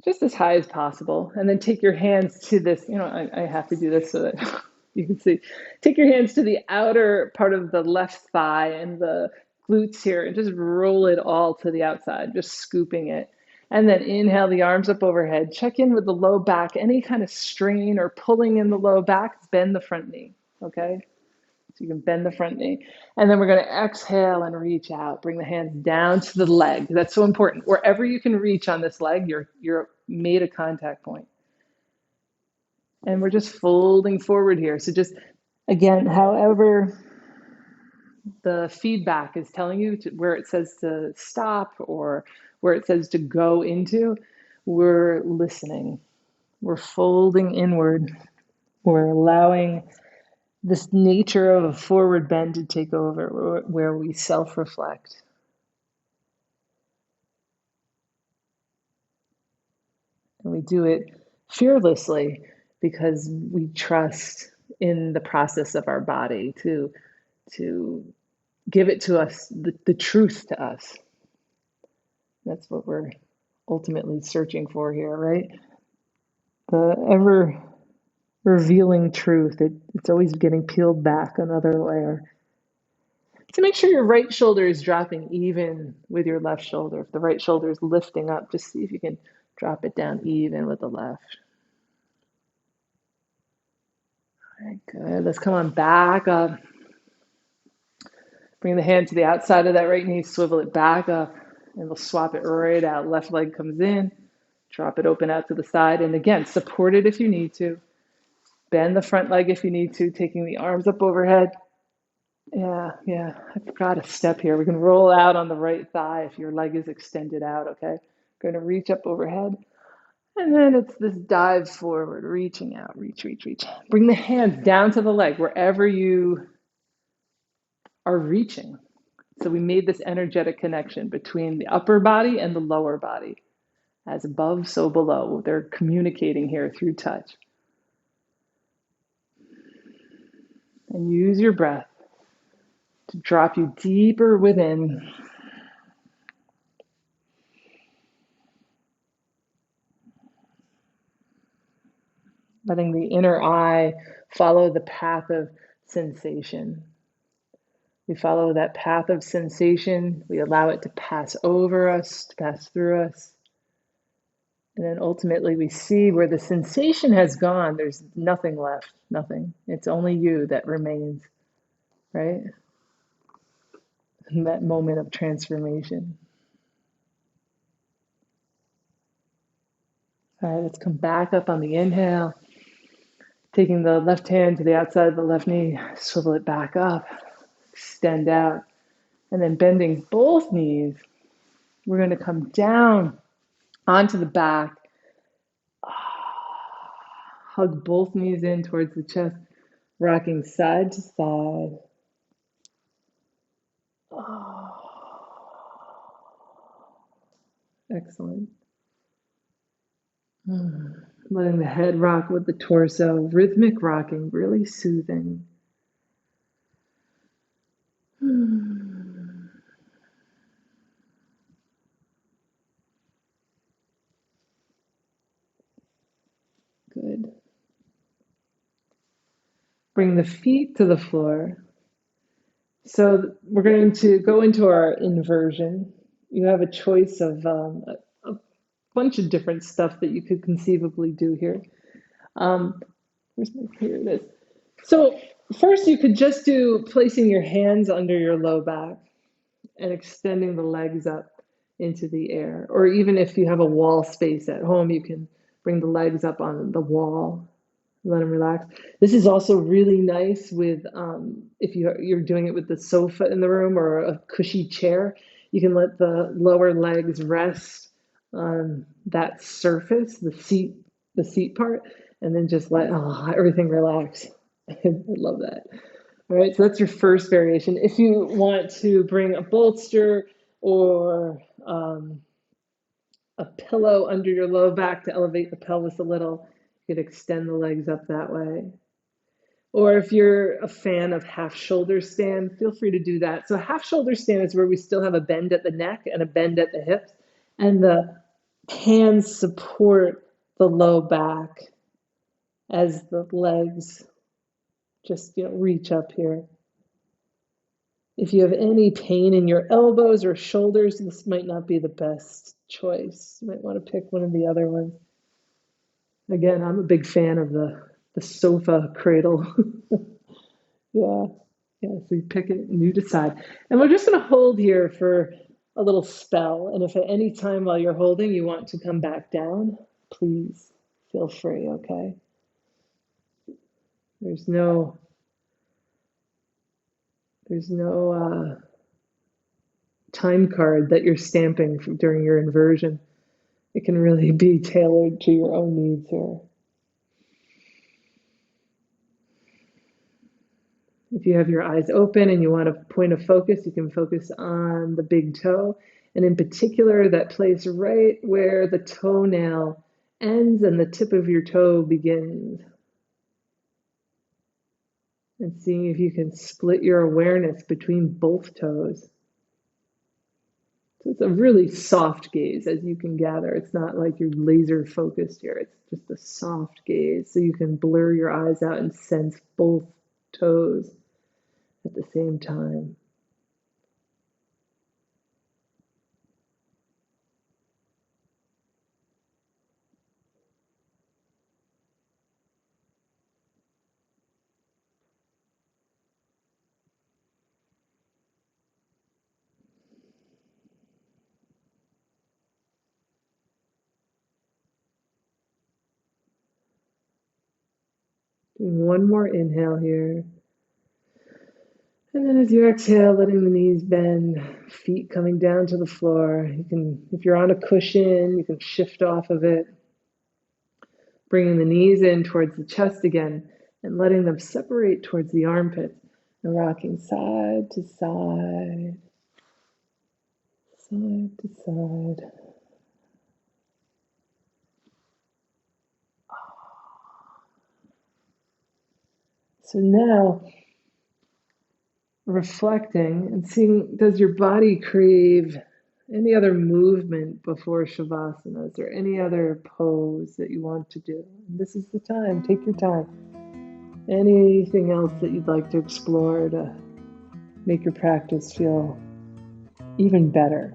just as high as possible. And then take your hands to this, I have to do this so that you can see. Take your hands to the outer part of the left thigh and the glutes here and just roll it all to the outside, just scooping it. And then inhale the arms up overhead. Check in with the low back. Any kind of strain or pulling in the low back, bend the front knee, okay? So you can bend the front knee. And then we're going to exhale and reach out. Bring the hands down to the leg. That's so important. Wherever you can reach on this leg, you're made a contact point. And we're just folding forward here. So just, again, however the feedback is telling you where it says to stop or where it says to go into, we're listening. We're folding inward. We're allowing this nature of a forward bend to take over, where we self-reflect. And we do it fearlessly because we trust in the process of our body to give it to us, the truth to us. That's what we're ultimately searching for here, right? The ever revealing truth. It's always getting peeled back another layer. So make sure your right shoulder is dropping even with your left shoulder. If the right shoulder is lifting up, just see if you can drop it down even with the left. All right, good. Let's come on back up. Bring the hand to the outside of that right knee, swivel it back up, and we'll swap it right out. Left leg comes in, drop it open out to the side. And again, support it if you need to. Bend the front leg if you need to, taking the arms up overhead. Yeah, I forgot a step here. We can roll out on the right thigh if your leg is extended out, okay? Going to reach up overhead. And then it's this dive forward, reaching out, reach. Bring the hands down to the leg, wherever you are reaching. So we made this energetic connection between the upper body and the lower body. As above, so below. They're communicating here through touch. And use your breath to drop you deeper within. Letting the inner eye follow the path of sensation. We follow that path of sensation. We allow it to pass over us, to pass through us. And then ultimately we see where the sensation has gone, there's nothing left, nothing. It's only you that remains, right? In that moment of transformation. All right, let's come back up on the inhale, taking the left hand to the outside of the left knee, swivel it back up, extend out, and then bending both knees, we're going to come down onto the back, hug both knees in towards the chest, rocking side to side. Excellent. Letting the head rock with the torso, rhythmic rocking, really soothing. Good. Bring the feet to the floor. So we're going to go into our inversion. You have a choice of a bunch of different stuff that you could conceivably do here. Where's my, here it is. So first you could just do placing your hands under your low back and extending the legs up into the air. Or even if you have a wall space at home, you can bring the legs up on the wall, let them relax. This is also really nice with if you're doing it with the sofa in the room or a cushy chair, you can let the lower legs rest on that surface, the seat part, and then just let everything relax. I love that. All right, so that's your first variation. If you want to bring a bolster or a pillow under your low back to elevate the pelvis a little, you could extend the legs up that way. Or if you're a fan of half shoulder stand, feel free to do that. So half shoulder stand is where we still have a bend at the neck and a bend at the hips, and the hands support the low back as the legs just reach up here. If you have any pain in your elbows or shoulders, this might not be the best choice. You might want to pick one of the other ones. Again, I'm a big fan of the sofa cradle. Yeah, yeah, so you pick it and you decide. And we're just going to hold here for a little spell. And if at any time while you're holding you want to come back down, please feel free, okay? There's no time card that you're stamping during your inversion. It can really be tailored to your own needs here. If you have your eyes open and you want a point of focus, you can focus on the big toe, and in particular, that place right where the toenail ends and the tip of your toe begins. And seeing if you can split your awareness between both toes. So it's a really soft gaze, as you can gather. It's not like you're laser focused here. It's just a soft gaze. So you can blur your eyes out and sense both toes at the same time. Doing one more inhale here. And then as you exhale, letting the knees bend, feet coming down to the floor. You can, if you're on a cushion, you can shift off of it. Bringing the knees in towards the chest again and letting them separate towards the armpits and rocking side to side, side to side. So now, reflecting and seeing, does your body crave any other movement before Shavasana? Is there any other pose that you want to do? And this is the time, take your time. Anything else that you'd like to explore to make your practice feel even better?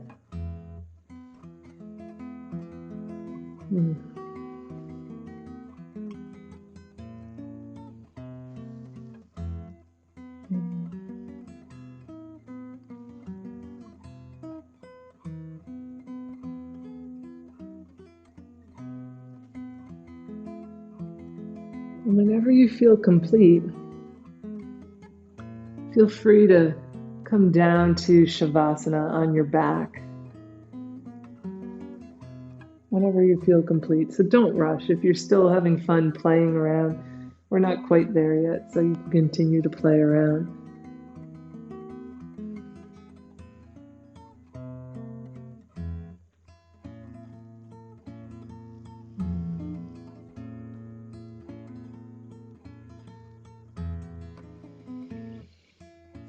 Mm. And whenever you feel complete, feel free to come down to Shavasana on your back whenever you feel complete. So don't rush. If you're still having fun playing around, we're not quite there yet, so you can continue to play around.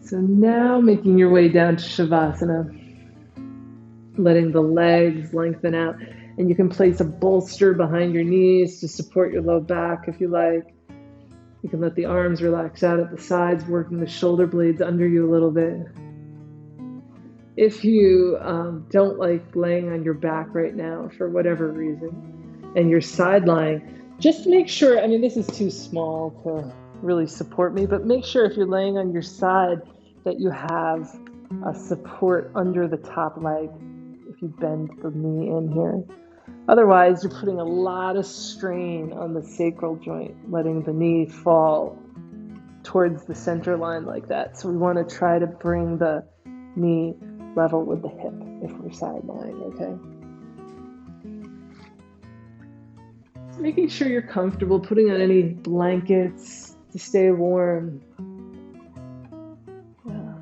So now making your way down to Shavasana, letting the legs lengthen out, and you can place a bolster behind your knees to support your low back if you like. You can let the arms relax out at the sides, working the shoulder blades under you a little bit. If you don't like laying on your back right now for whatever reason, and you're side lying, just make sure, I mean, this is too small to really support me, but make sure if you're laying on your side that you have a support under the top leg if you bend the knee in here. Otherwise, you're putting a lot of strain on the sacral joint, letting the knee fall towards the center line like that. So we want to try to bring the knee level with the hip if we're side lying, okay? So making sure you're comfortable, putting on any blankets to stay warm. Yeah.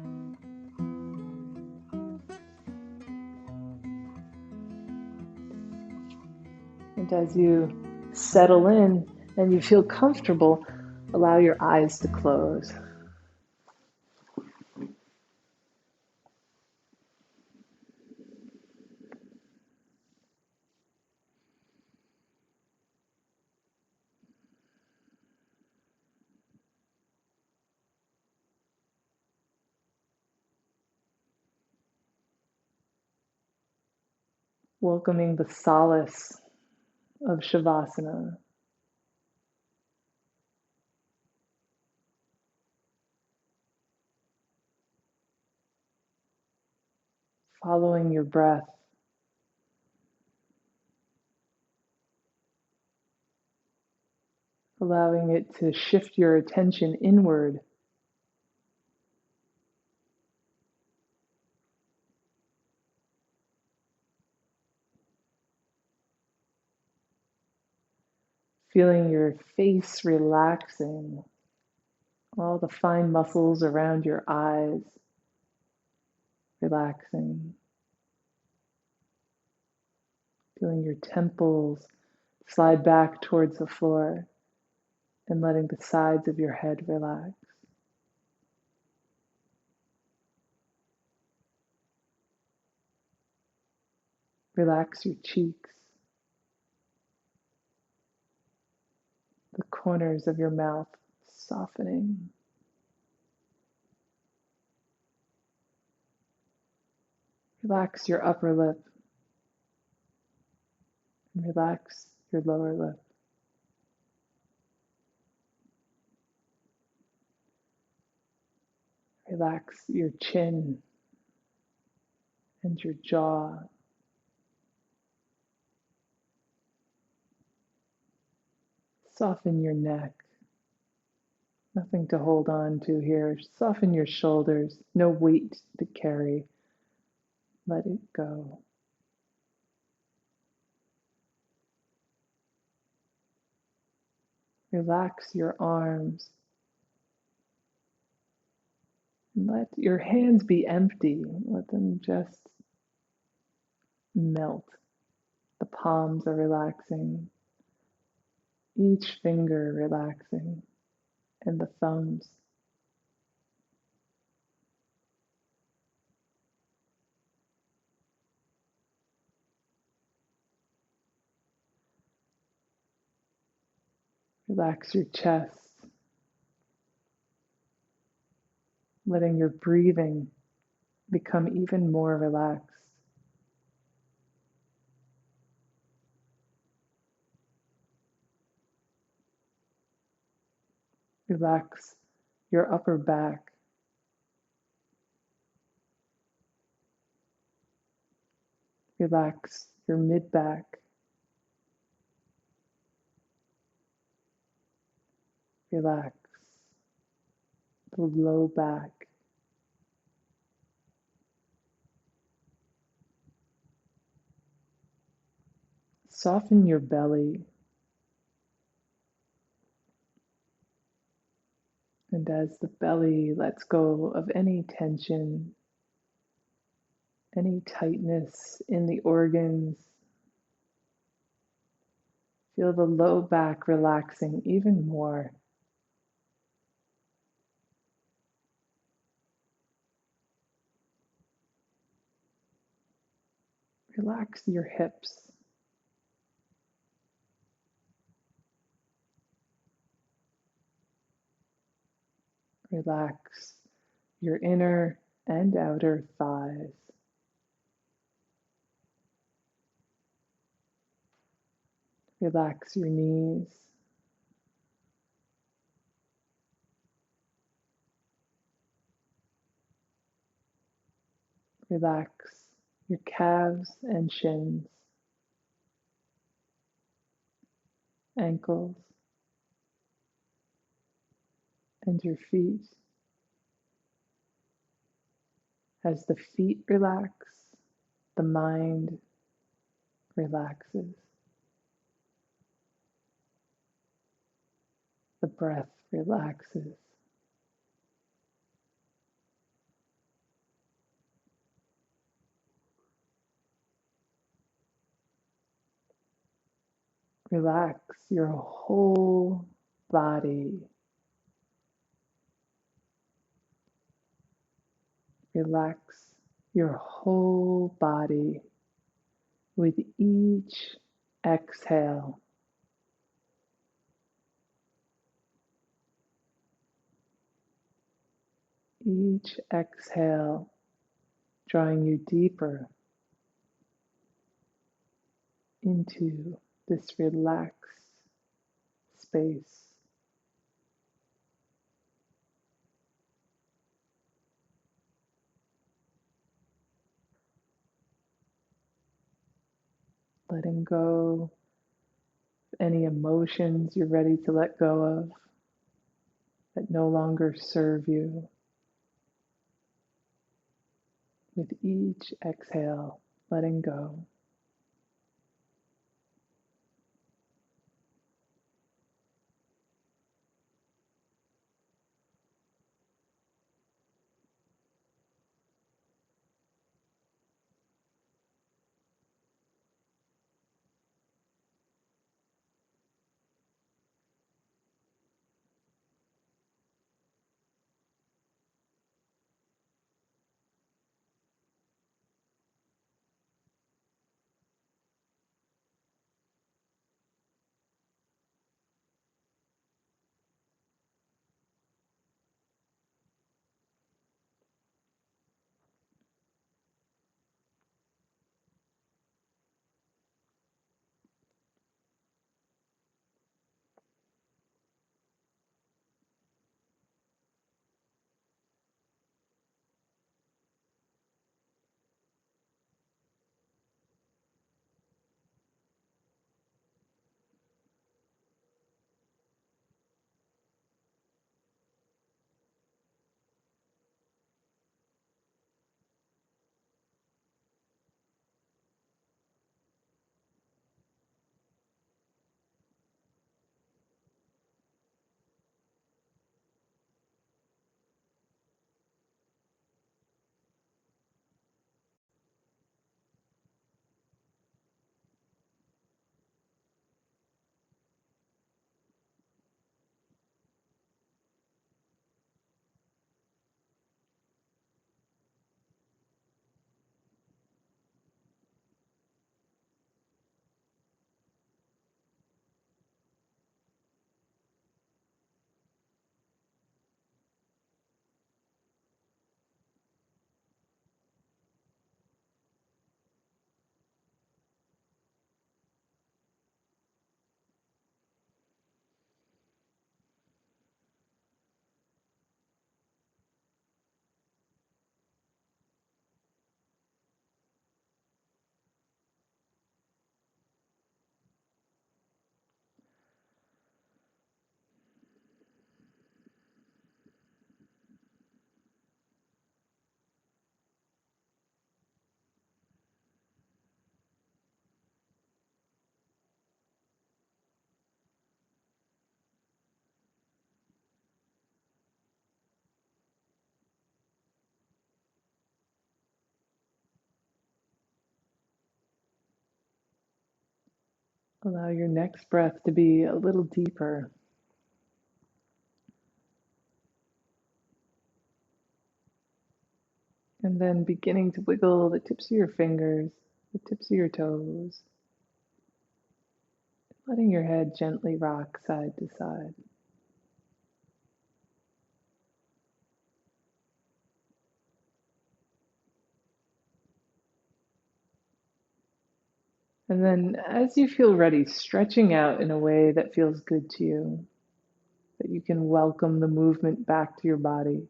And as you settle in and you feel comfortable, allow your eyes to close. Welcoming the solace of Shavasana. Following your breath. Allowing it to shift your attention inward. Feeling your face relaxing, all the fine muscles around your eyes relaxing. Feeling your temples slide back towards the floor and letting the sides of your head relax. Relax your cheeks, the corners of your mouth softening. Relax your upper lip and relax your lower lip. Relax your chin and your jaw. Soften your neck. Nothing to hold on to here. Soften your shoulders. No weight to carry. Let it go. Relax your arms. And let your hands be empty. Let them just melt. The palms are relaxing. Each finger relaxing. And the thumbs. Relax your chest. Letting your breathing become even more relaxed. Relax your upper back. Relax your mid back. Relax the low back. Soften your belly. And as the belly lets go of any tension, any tightness in the organs, feel the low back relaxing even more. Relax your hips. Relax your inner and outer thighs. Relax your knees. Relax your calves and shins, ankles, and your feet. As the feet relax, the mind relaxes. The breath relaxes. Relax your whole body. Relax your whole body with each exhale. Each exhale drawing you deeper into this relaxed space. Letting go of any emotions you're ready to let go of that no longer serve you. With each exhale, letting go. Allow your next breath to be a little deeper. And then beginning to wiggle the tips of your fingers, the tips of your toes, letting your head gently rock side to side. And then, as you feel ready, stretching out in a way that feels good to you, that you can welcome the movement back to your body.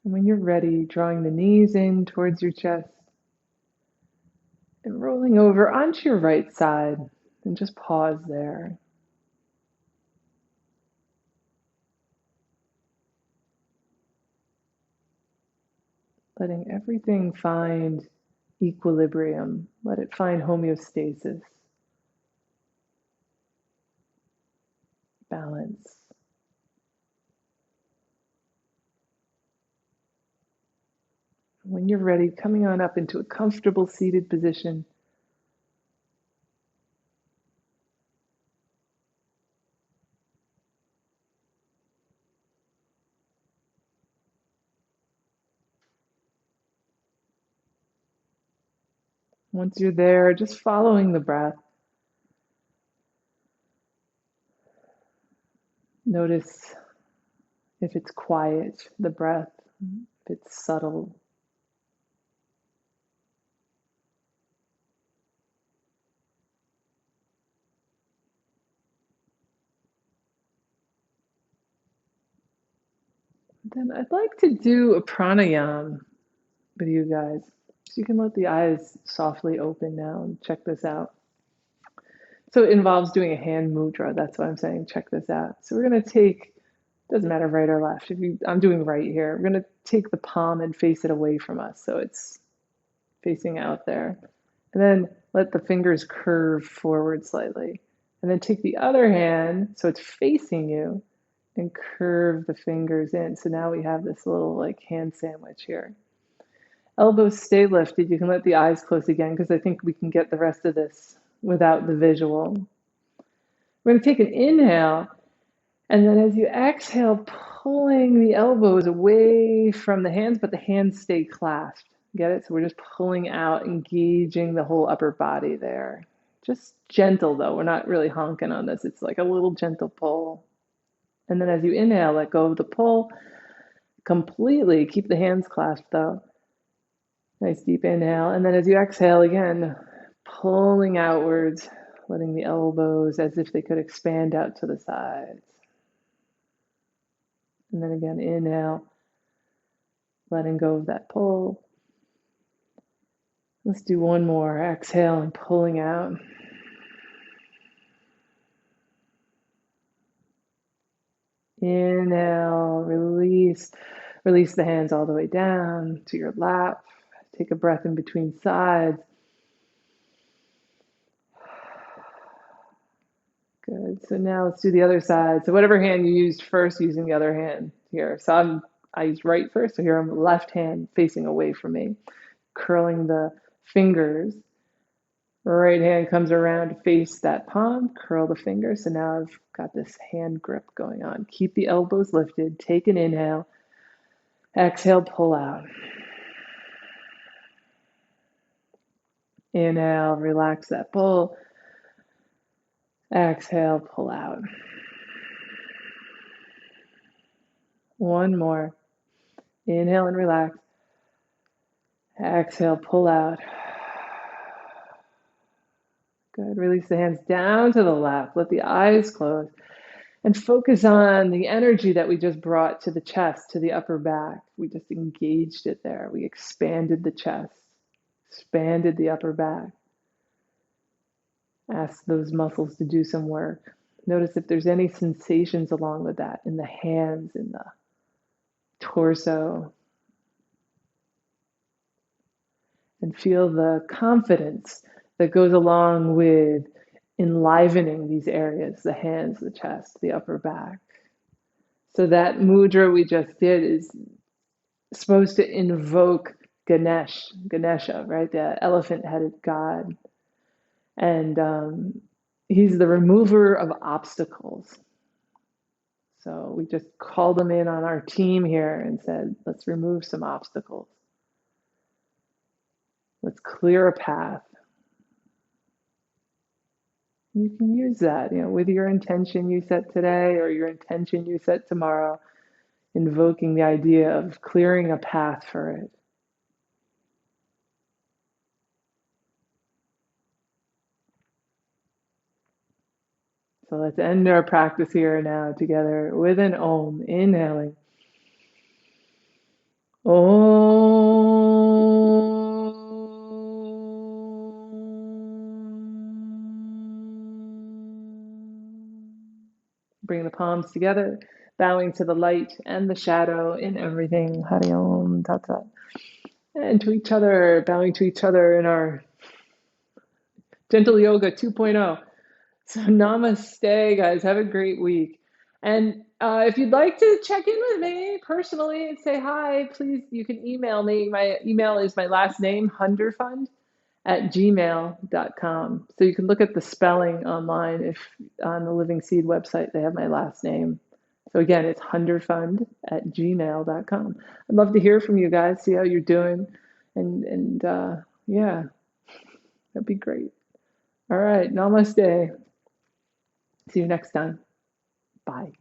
And when you're ready, drawing the knees in towards your chest and rolling over onto your right side, and just pause there. Letting everything find equilibrium. Let it find homeostasis, balance. When you're ready, coming on up into a comfortable seated position. Once you're there, just following the breath. Notice if it's quiet, the breath, if it's subtle. Then I'd like to do a pranayama with you guys. So you can let the eyes softly open now and check this out. So it involves doing a hand mudra. That's why I'm saying check this out. So we're going to take, doesn't matter right or left. I'm doing right here. We're going to take the palm and face it away from us. So it's facing out there. And then let the fingers curve forward slightly. And then take the other hand, so it's facing you, and curve the fingers in. So now we have this little like hand sandwich here. Elbows stay lifted. You can let the eyes close again because I think we can get the rest of this without the visual. We're going to take an inhale, and then as you exhale, pulling the elbows away from the hands, but the hands stay clasped. Get it? So we're just pulling out, engaging the whole upper body there. Just gentle though. We're not really honking on this. It's like a little gentle pull. And then as you inhale, let go of the pull completely. Keep the hands clasped though. Nice deep inhale. And then as you exhale again, pulling outwards, letting the elbows as if they could expand out to the sides. And then again, inhale, letting go of that pull. Let's do one more. Exhale and pulling out. Inhale, release. Release the hands all the way down to your lap. Take a breath in between sides. Good. So now let's do the other side. So whatever hand you used first, using the other hand here. So I used right first. So here I'm left hand facing away from me, curling the fingers. Right hand comes around to face that palm, curl the fingers. So now I've got this hand grip going on. Keep the elbows lifted. Take an inhale. Exhale, pull out. Inhale, relax that pull. Exhale, pull out. One more. Inhale and relax. Exhale, pull out. Good. Release the hands down to the lap. Let the eyes close. And focus on the energy that we just brought to the chest, to the upper back. We just engaged it there. We expanded the chest, expanded the upper back. Ask those muscles to do some work. Notice if there's any sensations along with that in the hands, in the torso. And feel the confidence that goes along with enlivening these areas, the hands, the chest, the upper back. So that mudra we just did is supposed to invoke Ganesha, right? The elephant-headed god. And he's the remover of obstacles. So we just called him in on our team here and said, let's remove some obstacles. Let's clear a path. You can use that, with your intention you set today or your intention you set tomorrow, invoking the idea of clearing a path for it. So let's end our practice here now together with an Om, inhaling. Om. Bring the palms together, bowing to the light and the shadow in everything. Hari Om Tat Tat. And to each other, bowing to each other in our Gentle Yoga 2.0. So namaste, guys. Have a great week. And if you'd like to check in with me personally and say hi, please, you can email me. My email is my last name, hunderfund at gmail.com. So you can look at the spelling online if on the Living Seed website they have my last name. So again, it's hunderfund at gmail.com. I'd love to hear from you guys, see how you're doing. And yeah, that'd be great. All right, namaste. See you next time. Bye.